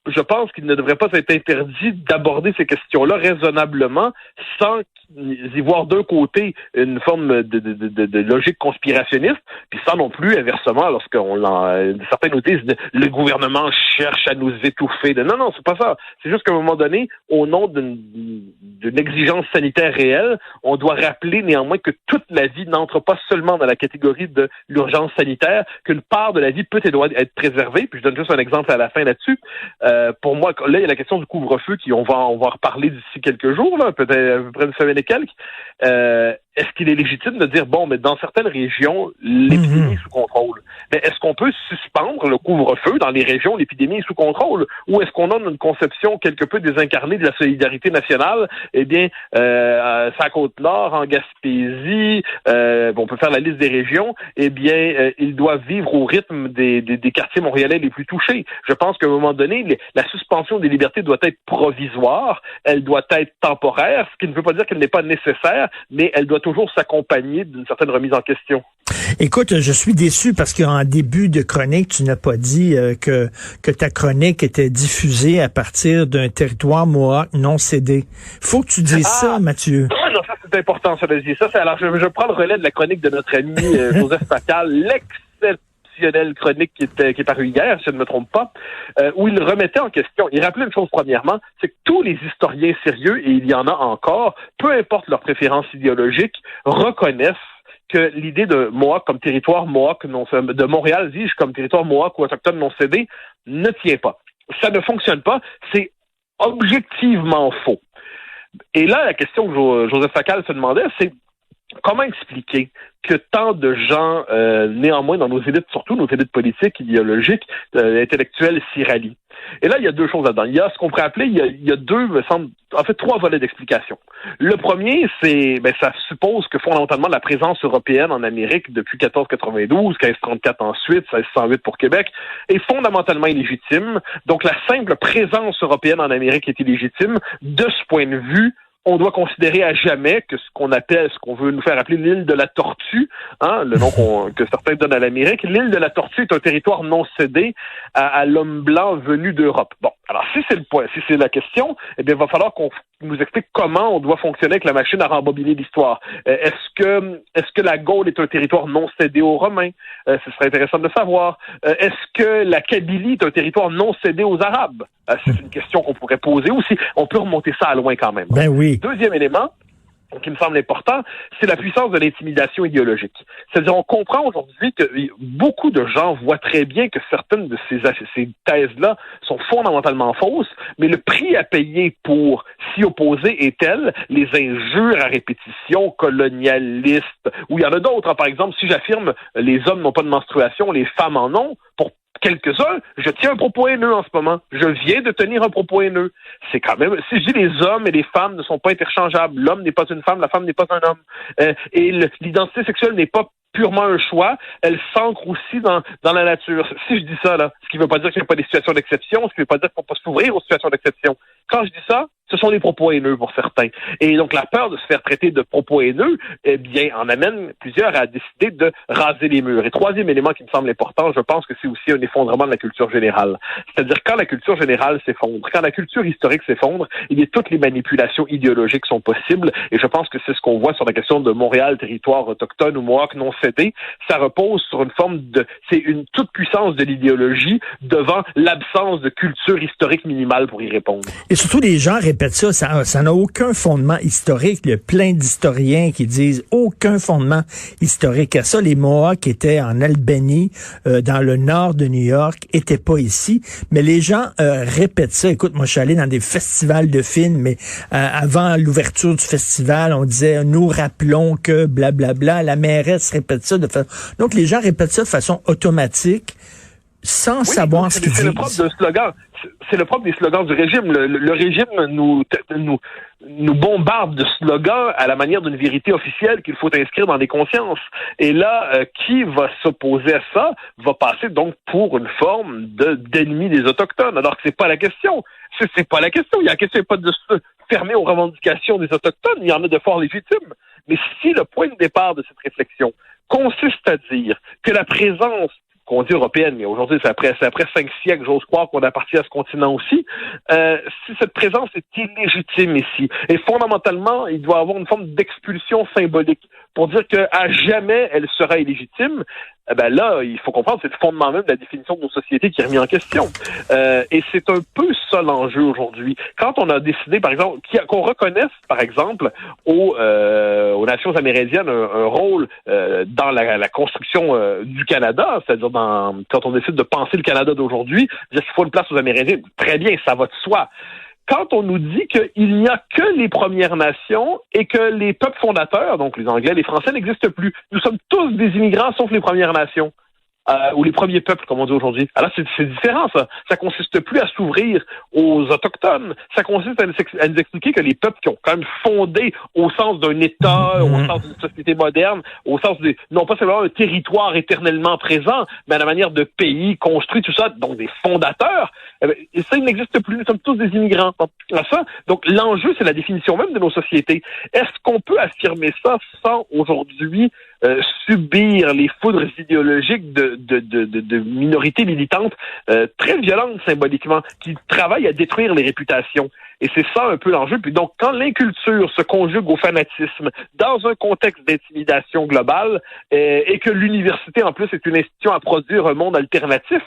S4: je pense qu'il ne devrait pas être interdit d'aborder ces questions-là raisonnablement sans y voir d'un côté une forme de logique conspirationniste, puis sans non plus, inversement, certains nous disent le gouvernement cherche à nous étouffer. Non, c'est pas ça. C'est juste qu'à un moment donné, au nom d'une exigence sanitaire réelle, on doit rappeler néanmoins que toute la vie n'entre pas seulement dans la catégorie de l'urgence sanitaire, qu'une part de la vie peut et doit être préservée. Puis je donne juste un exemple à la fin là-dessus. Pour moi, là, il y a la question du couvre-feu on va en reparler d'ici quelques jours, là, peut-être à peu près une semaine et quelques. Est-ce qu'il est légitime de dire, bon, mais dans certaines régions, l'épidémie est sous contrôle? Mais est-ce qu'on peut suspendre le couvre-feu dans les régions où l'épidémie est sous contrôle? Ou est-ce qu'on a une conception quelque peu désincarnée de la solidarité nationale? Eh bien, sa Côte-Nord, en Gaspésie, on peut faire la liste des régions, eh bien, ils doivent vivre au rythme des quartiers montréalais les plus touchés. Je pense qu'à un moment donné, la suspension des libertés doit être provisoire, elle doit être temporaire, ce qui ne veut pas dire qu'elle n'est pas nécessaire, mais elle doit toujours s'accompagner d'une certaine remise en question.
S3: Écoute, je suis déçu parce qu'en début de chronique, tu n'as pas dit que ta chronique était diffusée à partir d'un territoire mohawk non cédé. Faut que tu dises ça, Mathieu.
S4: Non, ça c'est important, ça de dire ça. Alors, je prends le relais de la chronique de notre ami Joseph Facal, l'exceptionnelle chronique qui est parue hier, si je ne me trompe pas, où il remettait en question, il rappelait une chose premièrement, c'est que tous les historiens sérieux, et il y en a encore, peu importe leur préférence idéologique, reconnaissent que l'idée de Mohawk comme territoire Mohawk, de Montréal, dis-je, comme territoire Mohawk ou autochtone non cédé, ne tient pas. Ça ne fonctionne pas, c'est objectivement faux. Et là, la question que Joseph Facal se demandait, c'est comment expliquer que tant de gens, néanmoins, dans nos élites, surtout nos élites politiques, idéologiques, intellectuelles, s'y rallient. Et là, il y a deux choses là-dedans. Il y a ce qu'on pourrait appeler, il y a deux, me semble, en fait, trois volets d'explication. Le premier, ça suppose que fondamentalement, la présence européenne en Amérique depuis 1492, 1534 ensuite, 1608 pour Québec, est fondamentalement illégitime. Donc, la simple présence européenne en Amérique est illégitime. De ce point de vue, on doit considérer à jamais que ce qu'on veut nous faire appeler l'île de la Tortue, le nom que certains donnent à l'Amérique, l'île de la Tortue est un territoire non cédé à l'homme blanc venu d'Europe. Bon, alors si c'est le point, si c'est la question, eh bien, il va falloir qu'on nous explique comment on doit fonctionner avec la machine à rembobiner l'histoire. Est-ce que la Gaule est un territoire non cédé aux Romains? Ce serait intéressant de le savoir. Est-ce que la Kabylie est un territoire non cédé aux Arabes? C'est une question qu'on pourrait poser aussi. On peut remonter ça à loin quand même.
S3: Ben oui.
S4: Deuxième élément, qui me semble important, c'est la puissance de l'intimidation idéologique. C'est-à-dire, on comprend aujourd'hui que beaucoup de gens voient très bien que certaines de ces thèses-là sont fondamentalement fausses, mais le prix à payer pour s'y opposer est tel, les injures à répétition, colonialistes, ou il y en a d'autres. Par exemple, si j'affirme les hommes n'ont pas de menstruation, les femmes en ont, pour quelques-uns, je tiens un propos haineux en ce moment. Je viens de tenir un propos haineux. C'est quand même, si je dis les hommes et les femmes ne sont pas interchangeables, l'homme n'est pas une femme, la femme n'est pas un homme, et l'identité sexuelle n'est pas purement un choix, elle s'ancre aussi dans la nature. Si je dis ça, là, ce qui ne veut pas dire qu'il n'y a pas des situations d'exception, ce qui ne veut pas dire qu'on peut s'ouvrir aux situations d'exception. Quand je dis ça, ce sont des propos haineux pour certains. Et donc, la peur de se faire traiter de propos haineux, eh bien, en amène plusieurs à décider de raser les murs. Et troisième élément qui me semble important, je pense que c'est aussi un effondrement de la culture générale. C'est-à-dire, quand la culture générale s'effondre, quand la culture historique s'effondre, il y a toutes les manipulations idéologiques sont possibles. Et je pense que c'est ce qu'on voit sur la question de Montréal, territoire autochtone ou Mohawk non cédé. Ça repose sur une forme c'est une toute puissance de l'idéologie devant l'absence de culture historique minimale pour y répondre.
S3: Et surtout, les gens répètent ça n'a aucun fondement historique. Il y a plein d'historiens qui disent aucun fondement historique à ça. Les Mohawks étaient en Albanie, dans le nord de New York, étaient pas ici. Mais les gens répètent ça. Écoute, moi, je suis allé dans des festivals de films, mais avant l'ouverture du festival, on disait, nous rappelons que blablabla. La mairesse répète ça donc, les gens répètent ça de façon automatique, sans savoir ce qu'ils disent.
S4: C'est le propre de slogan. C'est le propre des slogans du régime. Le régime nous bombarde de slogans à la manière d'une vérité officielle qu'il faut inscrire dans les consciences. Et là, qui va s'opposer à ça va passer donc pour une forme d'ennemi des Autochtones, alors que c'est pas la question. C'est pas la question. Il y a la question pas de se fermer aux revendications des Autochtones. Il y en a de fort légitimes. Mais si le point de départ de cette réflexion consiste à dire que la présence qu'on dit européenne, mais aujourd'hui, c'est après 5 siècles, j'ose croire qu'on appartient à ce continent aussi. Si cette présence est illégitime ici, et fondamentalement, il doit y avoir une forme d'expulsion symbolique pour dire qu'à jamais elle sera illégitime. Là, il faut comprendre, c'est le fondement même de la définition de nos sociétés qui est remis en question. Et c'est un peu ça l'enjeu aujourd'hui. Quand on a décidé, par exemple, qu'on reconnaisse, par exemple, aux nations amérindiennes un rôle dans la construction du Canada, c'est-à-dire quand on décide de penser le Canada d'aujourd'hui, dire qu'il faut une place aux Amérindiens, très bien, ça va de soi. Quand on nous dit qu'il n'y a que les Premières Nations et que les peuples fondateurs, donc les Anglais, les Français, n'existent plus. Nous sommes tous des immigrants sauf les Premières Nations. Ou les premiers peuples, comme on dit aujourd'hui. Alors, c'est différent, ça. Ça consiste plus à s'ouvrir aux Autochtones. Ça consiste à nous expliquer que les peuples qui ont quand même fondé au sens d'un État, au sens d'une société moderne, au sens non pas seulement un territoire éternellement présent, mais à la manière de pays construit, tout ça, donc des fondateurs, et ça, il n'existe plus. Nous sommes tous des immigrants. Donc, l'enjeu, c'est la définition même de nos sociétés. Est-ce qu'on peut affirmer ça sans aujourd'hui subir les foudres idéologiques de minorités militantes très violentes symboliquement, qui travaillent à détruire les réputations? Et c'est ça un peu l'enjeu. Puis donc, quand l'inculture se conjugue au fanatisme dans un contexte d'intimidation globale et que l'université, en plus, est une institution à produire un monde alternatif,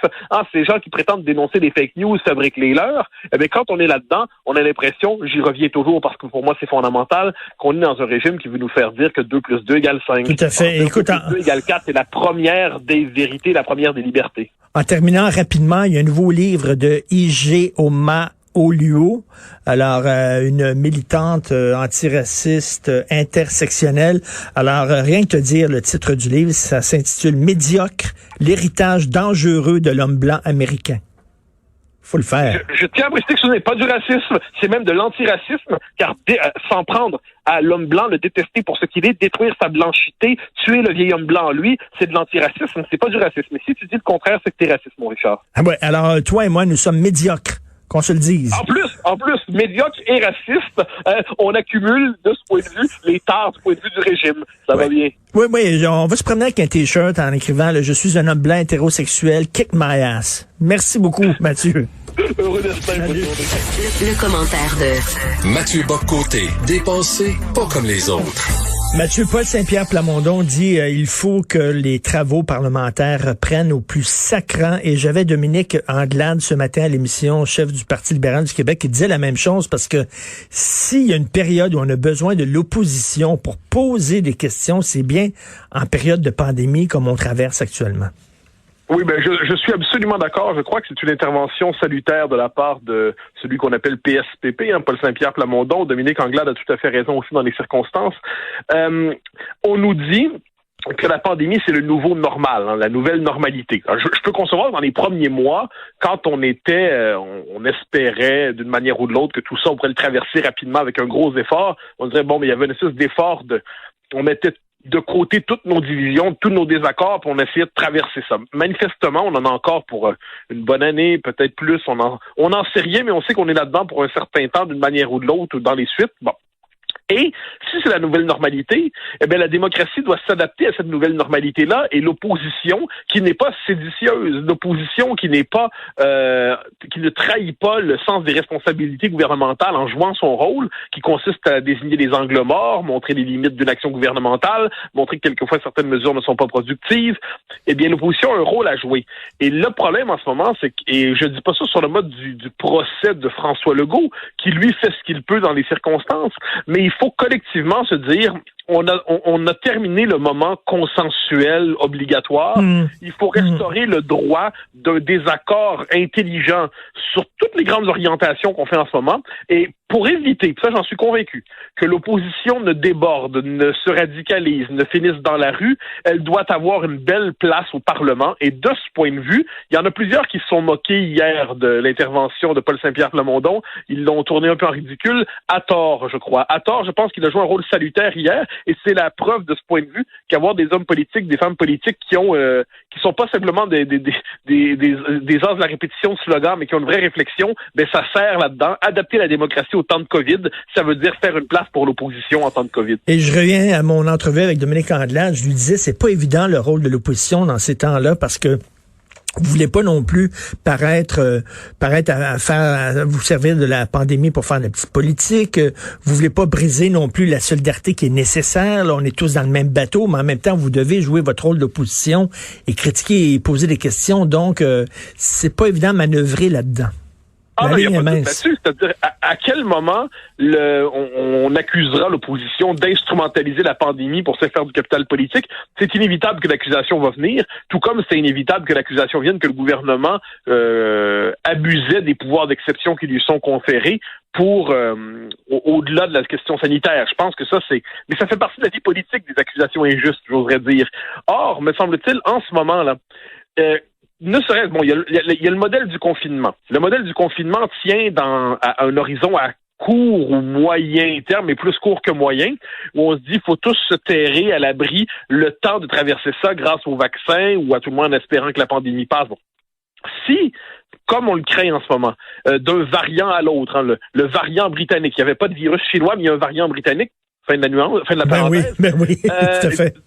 S4: ces gens qui prétendent dénoncer les fake news fabriquent les leurs, quand on est là-dedans, on a l'impression, j'y reviens toujours parce que pour moi c'est fondamental, qu'on est dans un régime qui veut nous faire dire que 2 + 2 = 5.
S3: Tout à fait. Écoute,
S4: 2 + 2 = 4, c'est la première des vérités, la première des libertés.
S3: En terminant rapidement, il y a un nouveau livre de Ijeoma Oluo, alors une militante antiraciste intersectionnelle. Alors rien que te dire le titre du livre, ça s'intitule Médiocre, l'héritage dangereux de l'homme blanc américain. Faut le faire.
S4: Je tiens à préciser que ce n'est pas du racisme, c'est même de l'antiracisme, car s'en prendre à l'homme blanc, le détester pour ce qu'il est, détruire sa blanchité, tuer le vieil homme blanc en lui, c'est de l'antiracisme, c'est pas du racisme. Mais si tu dis le contraire, c'est que t'es raciste, mon Richard.
S3: Ah ouais, alors toi et moi, nous sommes médiocres. Qu'on se le dise.
S4: En plus, médiocre et raciste, on accumule de ce point de vue les torts du point de vue du régime. Ça va bien.
S3: Oui, on va se promener avec un T-shirt en écrivant « Je suis un homme blanc hétérosexuel, kick my ass ». Merci beaucoup, Mathieu.
S4: Heureux destin.
S1: Le commentaire de
S2: Mathieu Bock-Côté, dépensé pas comme les autres.
S3: Mathieu, Paul Saint-Pierre Plamondon dit il faut que les travaux parlementaires reprennent au plus sacrant. Et j'avais Dominique Anglade ce matin à l'émission, chef du Parti libéral du Québec, qui disait la même chose parce que s'il y a une période où on a besoin de l'opposition pour poser des questions, c'est bien en période de pandémie comme on traverse actuellement.
S4: Oui, je suis absolument d'accord. Je crois que c'est une intervention salutaire de la part de celui qu'on appelle PSPP, Paul Saint-Pierre Plamondon. Dominique Anglade a tout à fait raison aussi dans les circonstances. On nous dit que la pandémie, c'est le nouveau normal, la nouvelle normalité. Alors, je peux concevoir dans les premiers mois, quand on espérait d'une manière ou de l'autre que tout ça, on pourrait le traverser rapidement avec un gros effort. On dirait, mais il y avait une espèce d'effort on mettait de côté toutes nos divisions, tous nos désaccords, puis on essayait de traverser ça. Manifestement, on en a encore pour une bonne année, peut-être plus. On en sait rien, mais on sait qu'on est là-dedans pour un certain temps, d'une manière ou de l'autre, ou dans les suites. Bon. Et si c'est la nouvelle normalité, la démocratie doit s'adapter à cette nouvelle normalité-là, et l'opposition, qui n'est pas séditieuse, l'opposition qui n'est pas, qui ne trahit pas le sens des responsabilités gouvernementales en jouant son rôle, qui consiste à désigner les angles morts, montrer les limites d'une action gouvernementale, montrer que quelquefois certaines mesures ne sont pas productives, l'opposition a un rôle à jouer. Et le problème en ce moment, c'est que, et je dis pas ça sur le mode du procès de François Legault, qui lui fait ce qu'il peut dans les circonstances, mais il faut collectivement se dire, on a terminé le moment consensuel obligatoire. Il faut restaurer le droit d'un désaccord intelligent sur toutes les grandes orientations qu'on fait en ce moment. Et pour éviter, puis ça j'en suis convaincu, que l'opposition ne déborde, ne se radicalise, ne finisse dans la rue, elle doit avoir une belle place au Parlement. Et de ce point de vue, il y en a plusieurs qui se sont moqués hier de l'intervention de Paul Saint-Pierre Plamondon. Ils l'ont tourné un peu en ridicule, à tort, je crois. À tort, je pense qu'il a joué un rôle salutaire hier. Et c'est la preuve de ce point de vue qu'avoir des hommes politiques, des femmes politiques qui sont pas simplement des as de la répétition de slogans, mais qui ont une vraie réflexion, ça sert là-dedans. Adapter la démocratie au temps de COVID, ça veut dire faire une place pour l'opposition en temps de COVID.
S3: Et je reviens à mon entrevue avec Dominique Anglade. Je lui disais, c'est pas évident le rôle de l'opposition dans ces temps-là parce que Vous voulez pas non plus paraître à vous servir de la pandémie pour faire de la petite politique. Vous voulez pas briser non plus la solidarité qui est nécessaire. Là, on est tous dans le même bateau, mais en même temps, vous devez jouer votre rôle d'opposition et critiquer et poser des questions. Donc, c'est pas évident de manœuvrer là-dedans.
S4: Ah non, il n'y a pas de doute là-dessus. C'est-à-dire, à quel moment on accusera l'opposition d'instrumentaliser la pandémie pour se faire du capital politique? C'est inévitable que l'accusation va venir, tout comme c'est inévitable que l'accusation vienne que le gouvernement abusait des pouvoirs d'exception qui lui sont conférés pour au-delà de la question sanitaire. Je pense que ça, mais ça fait partie de la vie politique des accusations injustes, j'oserais dire. Or, me semble-t-il, en ce moment-là, ne serait-ce, bon, il y a le modèle du confinement. Le modèle du confinement tient à un horizon à court ou moyen terme, mais plus court que moyen, où on se dit qu'il faut tous se terrer à l'abri le temps de traverser ça grâce au vaccin ou à tout le moins en espérant que la pandémie passe. Bon. Si, comme on le craint en ce moment, d'un variant à l'autre, hein, le variant britannique, il n'y avait pas de virus chinois, mais il y a un variant britannique, fin de la nuance, fin de la parenthèse.
S3: Oui, tout à fait.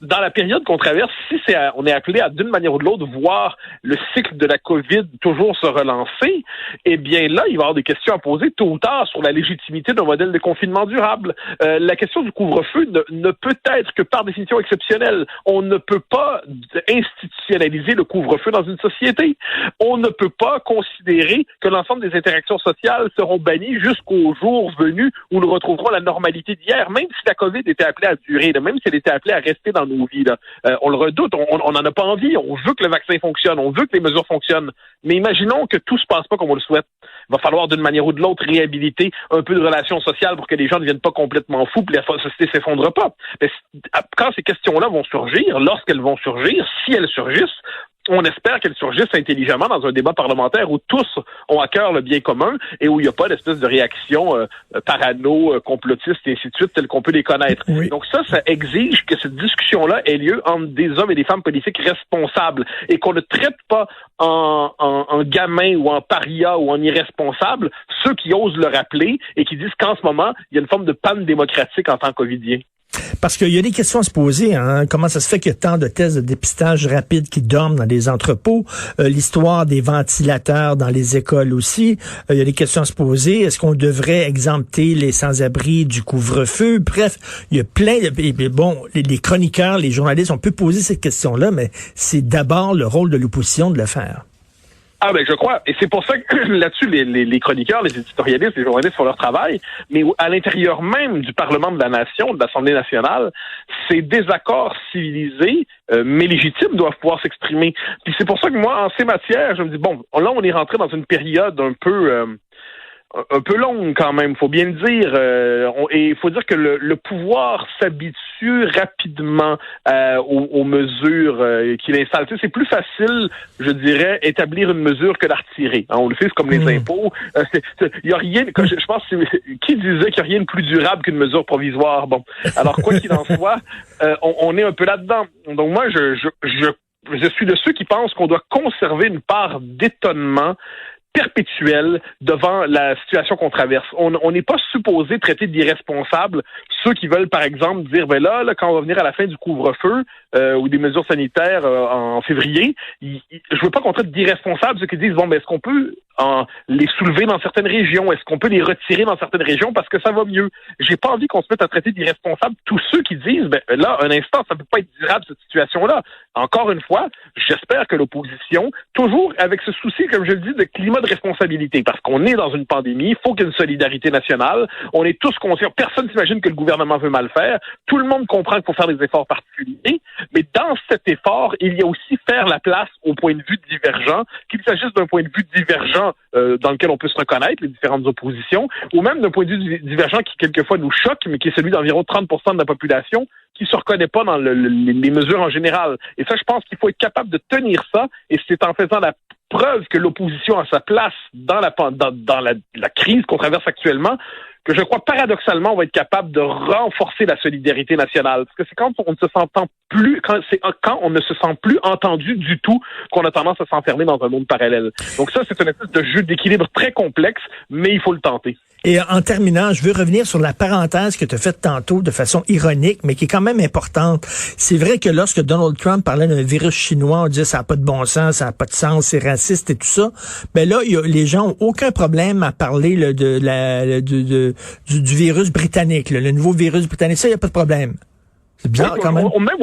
S4: Dans la période qu'on traverse, si on est appelé à, d'une manière ou de l'autre, voir le cycle de la COVID toujours se relancer, eh bien là, il va y avoir des questions à poser tôt ou tard sur la légitimité d'un modèle de confinement durable. La question du couvre-feu ne peut être que par définition exceptionnelle. On ne peut pas institutionnaliser le couvre-feu dans une société. On ne peut pas considérer que l'ensemble des interactions sociales seront bannies jusqu'au jour venu où nous retrouverons la normalité d'hier, même si la COVID était appelée à durer, même si elle était appelée à rester dans nos vies. Là. On le redoute, on n'en a pas envie, on veut que le vaccin fonctionne, on veut que les mesures fonctionnent. Mais imaginons que tout se passe pas comme on le souhaite. Il va falloir d'une manière ou de l'autre réhabiliter un peu de relations sociales pour que les gens ne deviennent pas complètement fous et la société s'effondre pas. Mais quand ces questions-là vont surgir, lorsqu'elles vont surgir, si elles surgissent, on espère qu'elles surgissent intelligemment dans un débat parlementaire où tous ont à cœur le bien commun et où il n'y a pas d'espèce de réaction parano, complotiste et ainsi de suite, telles qu'on peut les connaître. Oui. Donc ça exige que cette discussion-là ait lieu entre des hommes et des femmes politiques responsables et qu'on ne traite pas en gamin ou en paria ou en irresponsable ceux qui osent le rappeler et qui disent qu'en ce moment, il y a une forme de panne démocratique en tant que covidien.
S3: Parce qu'il y a des questions à se poser. Hein? Comment ça se fait qu'il y a tant de tests de dépistage rapide qui dorment dans les entrepôts? L'histoire des ventilateurs dans les écoles aussi. Il y a des questions à se poser. Est-ce qu'on devrait exempter les sans-abri du couvre-feu? Bref, il y a plein de... Bon, les chroniqueurs, les journalistes, on peut poser cette question-là, mais c'est d'abord le rôle de l'opposition de le faire.
S4: Ah ben je crois, et c'est pour ça que là-dessus les chroniqueurs, les éditorialistes, les journalistes font leur travail, mais à l'intérieur même du Parlement de la Nation, de l'Assemblée nationale, ces désaccords civilisés, mais légitimes, doivent pouvoir s'exprimer. Puis c'est pour ça que moi, en ces matières, je me dis, bon, là on est rentré dans une période un peu longue quand même, faut bien le dire. Et il faut dire que le pouvoir s'habitue rapidement aux mesures qu'il installe. Tu sais, c'est plus facile, je dirais, établir une mesure que la retirer. Hein, on le fait, c'est comme les impôts. Il y a rien. Je pense qui disait qu'il n'y a rien de plus durable qu'une mesure provisoire. Bon, alors quoi qu'il en soit, on est un peu là-dedans. Donc moi, je suis de ceux qui pensent qu'on doit conserver une part d'étonnement perpétuelle devant la situation qu'on traverse. On n'est pas supposé traiter d'irresponsables ceux qui veulent, par exemple, dire, ben là, quand on va venir à la fin du couvre-feu ou des mesures sanitaires en février, je veux pas qu'on traite d'irresponsables ceux qui disent, bon, ben est-ce qu'on peut les soulever dans certaines régions? Est-ce qu'on peut les retirer dans certaines régions parce que ça va mieux? J'ai pas envie qu'on se mette à traiter d'irresponsables tous ceux qui disent, ben là, un instant, ça peut pas être durable, cette situation-là. Encore une fois, j'espère que l'opposition, toujours avec ce souci, comme je le dis, de climat de responsabilité, parce qu'on est dans une pandémie, il faut qu'il y ait une solidarité nationale, on est tous conscients, personne s'imagine que le gouvernement veut mal faire, tout le monde comprend qu'il faut faire des efforts particuliers, mais dans cet effort, il y a aussi faire la place aux points de vue divergents, qu'il s'agisse d'un point de vue divergent dans lequel on peut se reconnaître, les différentes oppositions, ou même d'un point de vue divergent qui quelquefois nous choque, mais qui est celui d'environ 30% de la population qui se reconnaît pas dans les mesures en général. Et ça, je pense qu'il faut être capable de tenir ça, et c'est en faisant la preuve que l'opposition a sa place dans la crise qu'on traverse actuellement que je crois paradoxalement on va être capable de renforcer la solidarité nationale. Parce que c'est quand on ne se s'entend plus, quand on ne se sent plus entendu du tout, qu'on a tendance à s'enfermer dans un monde parallèle. Donc ça, c'est une espèce de jeu d'équilibre très complexe, mais il faut le tenter.
S3: Et en terminant, je veux revenir sur la parenthèse que tu as faite tantôt de façon ironique, mais qui est quand même importante. C'est vrai que lorsque Donald Trump parlait d'un virus chinois, on disait ça n'a pas de bon sens, ça n'a pas de sens, c'est raciste et tout ça. Ben là, les gens ont aucun problème à parler là, du virus britannique, là, le nouveau virus britannique. Ça, il n'y a pas de problème. C'est bizarre, quand même.
S4: Même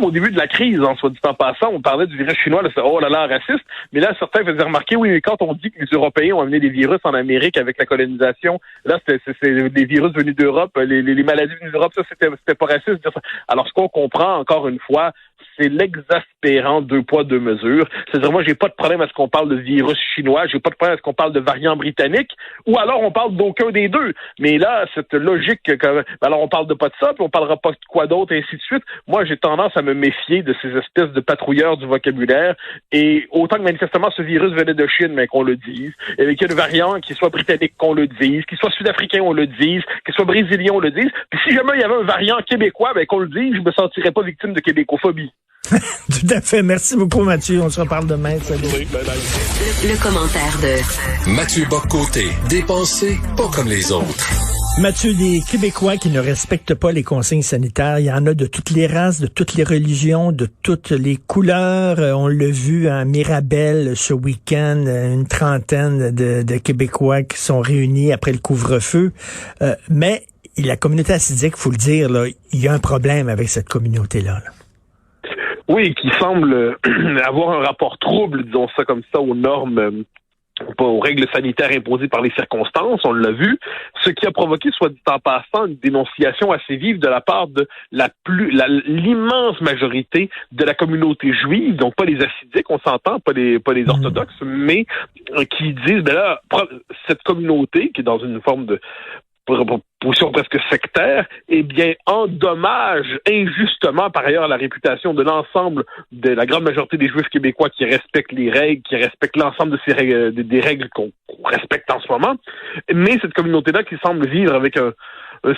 S4: au début de la crise, en soit dit en passant, on parlait du virus chinois, là, c'est oh là là, raciste. Mais là, certains faisaient remarquer, oui, mais quand on dit que les Européens ont amené des virus en Amérique avec la colonisation, là, c'est des virus venus d'Europe, les maladies venues d'Europe, ça, c'était pas raciste de dire ça. Alors, ce qu'on comprend, encore une fois, c'est l'exaspérant deux poids, deux mesures. C'est-à-dire, moi, j'ai pas de problème à ce qu'on parle de virus chinois, j'ai pas de problème à ce qu'on parle de variant britannique, ou alors on parle d'aucun des deux. Mais là, cette logique, alors on parle de pas de ça, puis on parlera pas de quoi d'autre, et ainsi de suite. Moi, j'ai tendance à me méfier de ces espèces de patrouilleurs du vocabulaire, et autant que manifestement ce virus venait de Chine, mais qu'on le dise, et qu'il y a un variant qui soit britannique, qu'on le dise, qu'il soit sud-africain, on le dise, qu'il soit brésilien, on le dise, puis si jamais il y avait un variant québécois, ben qu'on le dise, je me sentirais pas victime de québécophobie.
S3: Tout à fait. Merci beaucoup, Mathieu. On se reparle demain. Salut.
S4: Oui, bye bye.
S1: Le commentaire de
S2: Mathieu Bock-Côté. Dépensé pas comme les autres.
S3: Mathieu, des Québécois qui ne respectent pas les consignes sanitaires, il y en a de toutes les races, de toutes les religions, de toutes les couleurs. On l'a vu à Mirabel ce week-end, une trentaine de Québécois qui sont réunis après le couvre-feu. Mais la communauté hassidique, faut le dire, là, il y a un problème avec cette communauté-là.
S4: Oui, qui semble avoir un rapport trouble, disons ça comme ça, aux normes, aux règles sanitaires imposées par les circonstances, on l'a vu, ce qui a provoqué, soit dit en passant, une dénonciation assez vive de la part de l'immense majorité de la communauté juive, donc pas les hassidiques, on s'entend, pas les orthodoxes, mais qui disent, ben là, cette communauté, qui est dans une forme de position presque sectaire, eh bien, endommage injustement, par ailleurs, la réputation de l'ensemble de la grande majorité des Juifs québécois qui respectent les règles, qui respectent l'ensemble de ces règles, des règles qu'on respecte en ce moment. Mais cette communauté-là qui semble vivre avec un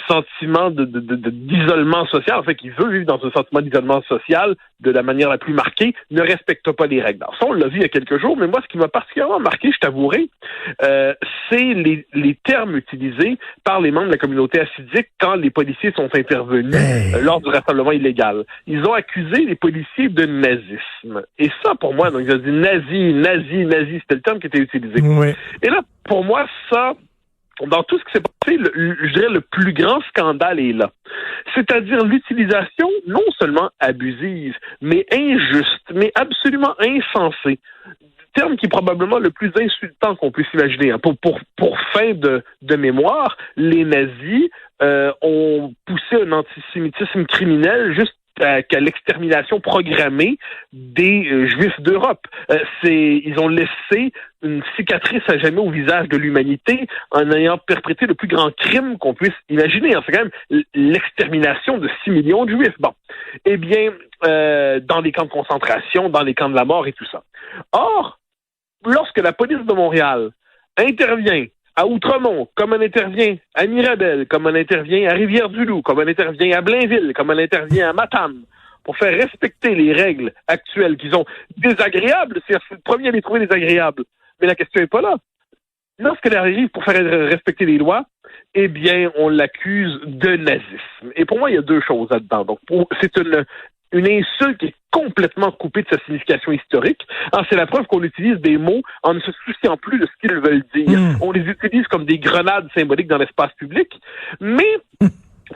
S4: sentiment d'isolement social, en fait, qui veut vivre dans un sentiment d'isolement social de la manière la plus marquée, ne respecte pas les règles. Alors ça, on l'a vu il y a quelques jours, mais moi, ce qui m'a particulièrement marqué, je t'avouerai, c'est les termes utilisés par les membres de la communauté hassidique quand les policiers sont intervenus lors du rassemblement illégal. Ils ont accusé les policiers de nazisme. Et ça, pour moi, donc, ils ont dit nazi, c'était le terme qui était utilisé.
S3: Oui.
S4: Et là, pour moi, ça, dans tout ce qui s'est passé, je dirais le plus grand scandale est là. C'est-à-dire l'utilisation non seulement abusive, mais injuste, mais absolument insensée, du terme qui est probablement le plus insultant qu'on puisse imaginer. Pour fin de mémoire, les nazis ont poussé un antisémitisme criminel juste qu'à l'extermination programmée des Juifs d'Europe. Ils ont laissé une cicatrice à jamais au visage de l'humanité en ayant perpétré le plus grand crime qu'on puisse imaginer. C'est quand même l'extermination de 6 millions de Juifs. Bon. Eh bien, dans les camps de concentration, dans les camps de la mort et tout ça. Or, lorsque la police de Montréal intervient à Outremont, comme elle intervient à Mirabel, comme elle intervient à Rivière-du-Loup, comme elle intervient à Blainville, comme elle intervient à Matane, pour faire respecter les règles actuelles qui sont désagréables, c'est le premier à les trouver désagréables. Mais la question n'est pas là. Lorsqu'elle arrive pour faire respecter les lois, eh bien, on l'accuse de nazisme. Et pour moi, il y a deux choses là-dedans. Donc, c'est une insulte qui est complètement coupée de sa signification historique. Alors, c'est la preuve qu'on utilise des mots en ne se souciant plus de ce qu'ils veulent dire. On les utilise comme des grenades symboliques dans l'espace public. Mais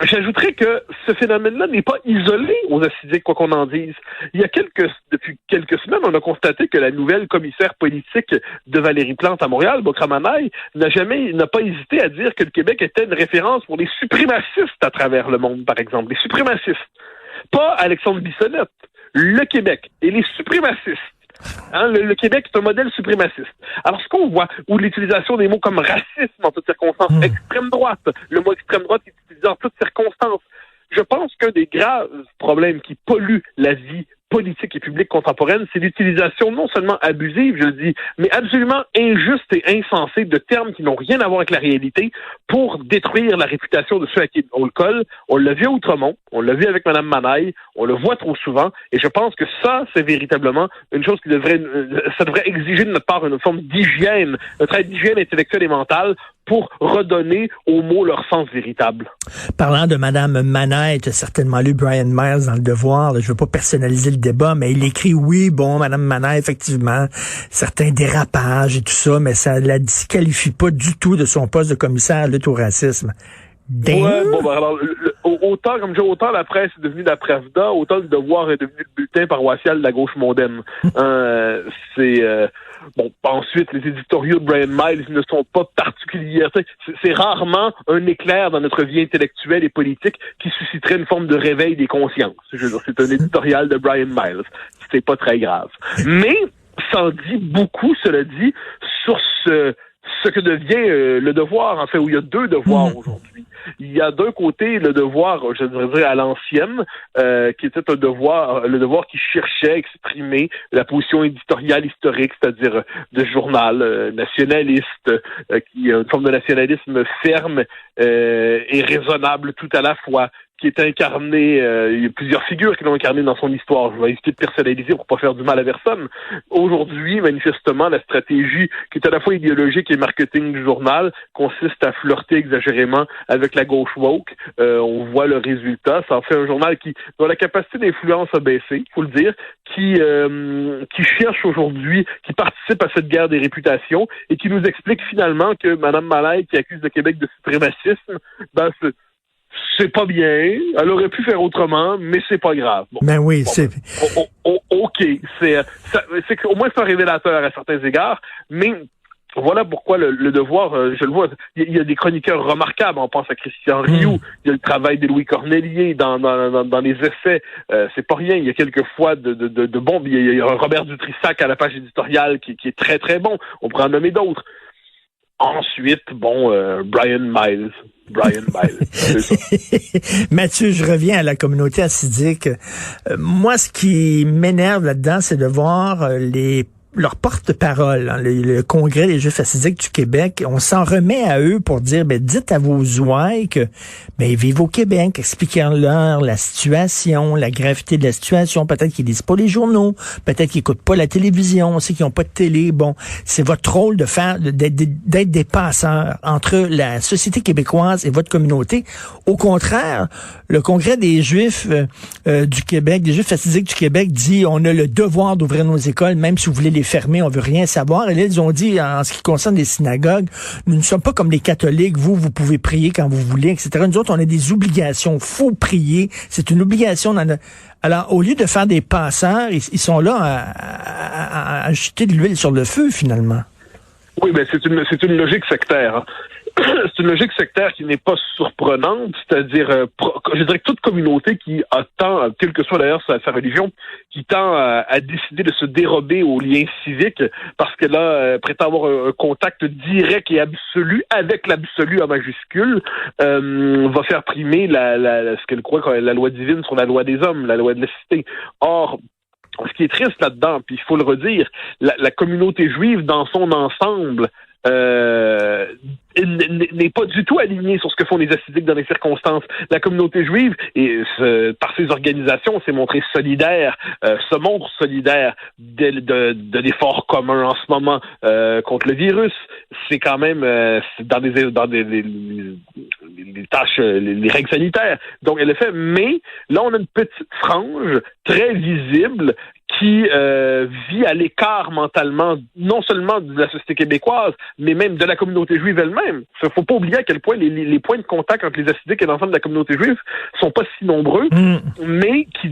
S4: j'ajouterais que ce phénomène-là n'est pas isolé aux Hassidiques, quoi qu'on en dise. Depuis quelques semaines, on a constaté que la nouvelle commissaire politique de Valérie Plante à Montréal, Bokramanaï, n'a pas hésité à dire que le Québec était une référence pour les suprémacistes à travers le monde, par exemple. Les suprémacistes. Pas Alexandre Bissonnette. Le Québec et les suprémacistes. Le Québec est un modèle suprémaciste. Alors, ce qu'on voit, ou l'utilisation des mots comme racisme en toutes circonstances, extrême droite, le mot extrême droite est utilisé en toutes circonstances. Je pense qu'un des graves problèmes qui polluent la vie politique et publique contemporaine, c'est l'utilisation non seulement abusive, je le dis, mais absolument injuste et insensée de termes qui n'ont rien à voir avec la réalité pour détruire la réputation de ceux à qui on le colle. On l'a vu à Outremont, on l'a vu avec Mme Manaille, on le voit trop souvent, et je pense que ça, c'est véritablement une chose qui devrait exiger de notre part une forme d'hygiène, un travail d'hygiène intellectuelle et mentale pour redonner aux mots leur sens véritable.
S3: Parlant de Mme Manaille, tu as certainement lu Brian Miles dans Le Devoir. Là, je veux pas personnaliser le débat, mais il écrit, oui, bon, Mme Manaille, effectivement, certains dérapages et tout ça, mais ça la disqualifie pas du tout de son poste de commissaire à lutte au racisme.
S4: Ouais, bon, ben alors, autant la presse est devenue la Pravda, autant Le Devoir est devenu le bulletin paroissial de la gauche mondaine. Bon, ensuite, les éditoriaux de Brian Miles ne sont pas particuliers. C'est rarement un éclair dans notre vie intellectuelle et politique qui susciterait une forme de réveil des consciences. Je veux dire, c'est un éditorial de Brian Miles. C'est pas très grave. Mais, ça en dit beaucoup, cela dit, sur ce que devient Le Devoir, en fait, où il y a deux devoirs aujourd'hui. Il y a d'un côté le devoir, je dirais à l'ancienne, qui était le devoir qui cherchait à exprimer la position éditoriale historique, c'est-à-dire de journal nationaliste, qui est une forme de nationalisme ferme et raisonnable tout à la fois, qui est incarné, il y a plusieurs figures qui l'ont incarné dans son histoire. Je vais éviter de personnaliser pour pas faire du mal à personne. Aujourd'hui, manifestement, la stratégie qui est à la fois idéologique et marketing du journal consiste à flirter exagérément avec la gauche woke. On voit le résultat. Ça en fait un journal dont la capacité d'influence a baissé, faut le dire, qui cherche aujourd'hui, qui participe à cette guerre des réputations et qui nous explique finalement que Mme Manaille, qui accuse le Québec de suprémacisme, c'est pas bien. Elle aurait pu faire autrement, mais c'est pas grave. Bon,
S3: ben oui,
S4: bon,
S3: c'est...
S4: OK. C'est qu'au moins c'est un révélateur à certains égards, mais voilà pourquoi le Devoir, je le vois, il y a des chroniqueurs remarquables. On pense à Christian Rioux, il y a le travail de Louis Cornelier dans les essais. C'est pas rien. Il y a quelquefois de bons. Il y a un Robert Dutrissac à la page éditoriale qui est très très bon. On pourrait en nommer d'autres. Ensuite, Brian Miles. C'est ça.
S3: Mathieu, je reviens à la communauté hassidique. Moi, ce qui m'énerve là-dedans, c'est de voir leur porte-parole, hein, le Congrès des Juifs hassidiques du Québec. On s'en remet à eux pour dire, dites à vos ouailles que, ils vivent au Québec, expliquez-leur la situation, la gravité de la situation. Peut-être qu'ils lisent pas les journaux, peut-être qu'ils écoutent pas la télévision, on sait qu'ils ont pas de télé. Bon, c'est votre rôle d'être des passeurs entre la société québécoise et votre communauté. Au contraire, le Congrès des Juifs du Québec, des Juifs hassidiques du Québec dit, on a le devoir d'ouvrir nos écoles, même si vous voulez les fermer, on veut rien savoir. Et là, ils ont dit, en ce qui concerne les synagogues, nous ne sommes pas comme les catholiques, vous pouvez prier quand vous voulez, etc. Nous autres, on a des obligations, faut prier, c'est une obligation. Alors, au lieu de faire des passeurs, ils sont là à jeter de l'huile sur le feu, finalement.
S4: Oui, c'est une logique sectaire, hein. C'est une logique sectaire qui n'est pas surprenante, c'est-à-dire, je dirais que toute communauté qui tend, quelle que soit d'ailleurs sa religion, qui tend à décider de se dérober aux liens civiques parce qu'elle prétend avoir un contact direct et absolu avec l'absolu en majuscule, va faire primer ce qu'elle croit quand la loi divine sur la loi des hommes, la loi de la cité. Or, ce qui est triste là-dedans, puis il faut le redire, la communauté juive dans son ensemble n'est pas du tout aligné sur ce que font les hassidiques dans les circonstances. La communauté juive, et par ses organisations, s'est montrée solidaire, se montre solidaire de l'effort commun en ce moment contre le virus. C'est quand même dans les tâches, les règles sanitaires. Donc elle le fait, mais là on a une petite frange très visible qui vit à l'écart mentalement, non seulement de la société québécoise, mais même de la communauté juive elle-même. Il ne faut pas oublier à quel point les points de contact entre les hassidiques et l'ensemble de la communauté juive sont pas si nombreux, mais qui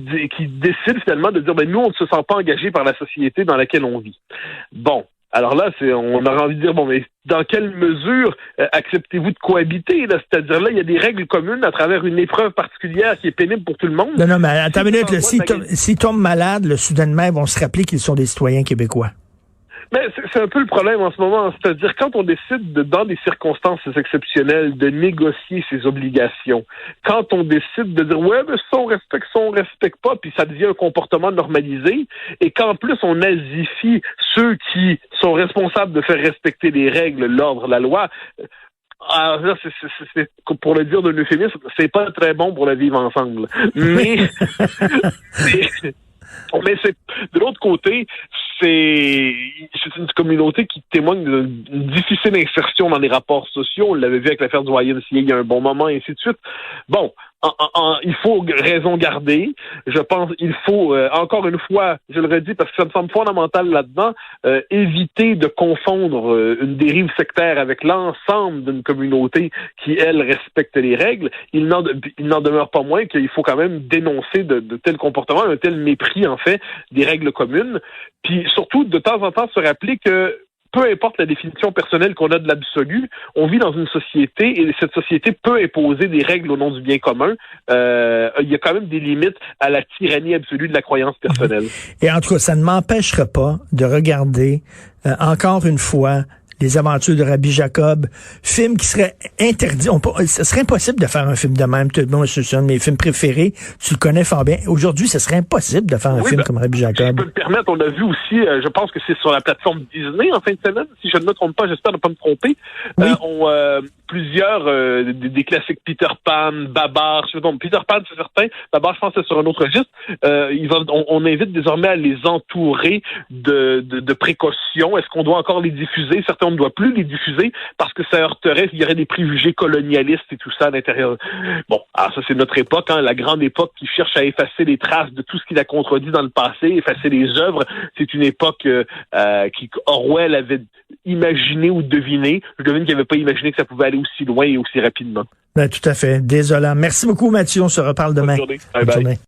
S4: décident finalement de dire, nous, on ne se sent pas engagés par la société dans laquelle on vit. Bon. Alors là, on aurait envie de dire, mais dans quelle mesure acceptez-vous de cohabiter? Là? C'est-à-dire là, il y a des règles communes à travers une épreuve particulière qui est pénible pour tout le monde.
S3: Non, mais attends une minute. S'ils tombent malades, soudainement, ils vont se rappeler qu'ils sont des citoyens québécois.
S4: Mais c'est un peu le problème en ce moment. C'est-à-dire, quand on décide, dans des circonstances exceptionnelles, de négocier ses obligations, quand on décide de dire, ouais, mais ça, on respecte pas, puis ça devient un comportement normalisé, et qu'en plus, on nazifie ceux qui sont responsables de faire respecter les règles, l'ordre, la loi. Alors là, c'est pour le dire d'un euphémisme, c'est pas très bon pour le vivre ensemble. Mais c'est de l'autre côté, c'est une communauté qui témoigne d'une difficile insertion dans les rapports sociaux. On l'avait vu avec l'affaire du YMCA il y a un bon moment, et ainsi de suite. Bon, il faut raison garder. Je pense il faut, encore une fois, je le redis parce que ça me semble fondamental là-dedans, éviter de confondre une dérive sectaire avec l'ensemble d'une communauté qui, elle, respecte les règles. Il n'en demeure pas moins qu'il faut quand même dénoncer de tels comportements, un tel mépris, en fait, des règles communes. Puis surtout, de temps en temps, se rappeler que peu importe la définition personnelle qu'on a de l'absolu, on vit dans une société et cette société peut imposer des règles au nom du bien commun. Il y a quand même des limites à la tyrannie absolue de la croyance personnelle.
S3: Et en tout cas, ça ne m'empêchera pas de regarder encore une fois Les aventures de Rabbi Jacob, film qui serait interdit. Ce serait impossible de faire un film de même. Bon, c'est un de mes films préférés. Tu le connais fort bien. Aujourd'hui, ce serait impossible de faire un film comme Rabbi Jacob.
S4: Si je peux me permettre, on a vu aussi, je pense que c'est sur la plateforme Disney en fin de semaine, si je ne me trompe pas, j'espère ne pas me tromper. Oui. Plusieurs des classiques Peter Pan, Babar, Peter Pan c'est certain, Babar je pense que c'est sur un autre registre. On invite désormais à les entourer de précautions. Est-ce qu'on doit encore les diffuser? Certains on ne doit plus les diffuser parce que ça heurterait, il y aurait des préjugés colonialistes et tout ça à l'intérieur. Bon, alors ça c'est notre époque, la grande époque qui cherche à effacer les traces de tout ce qu'il a contredit dans le passé, effacer les œuvres. C'est une époque qui Orwell avait imaginé ou deviné. Je devine qu'il n'avait pas imaginé que ça pouvait aller aussi loin et aussi rapidement.
S3: Ben, tout à fait. Désolant. Merci beaucoup, Mathieu. On se reparle demain.
S4: Bonne journée. Bye bye.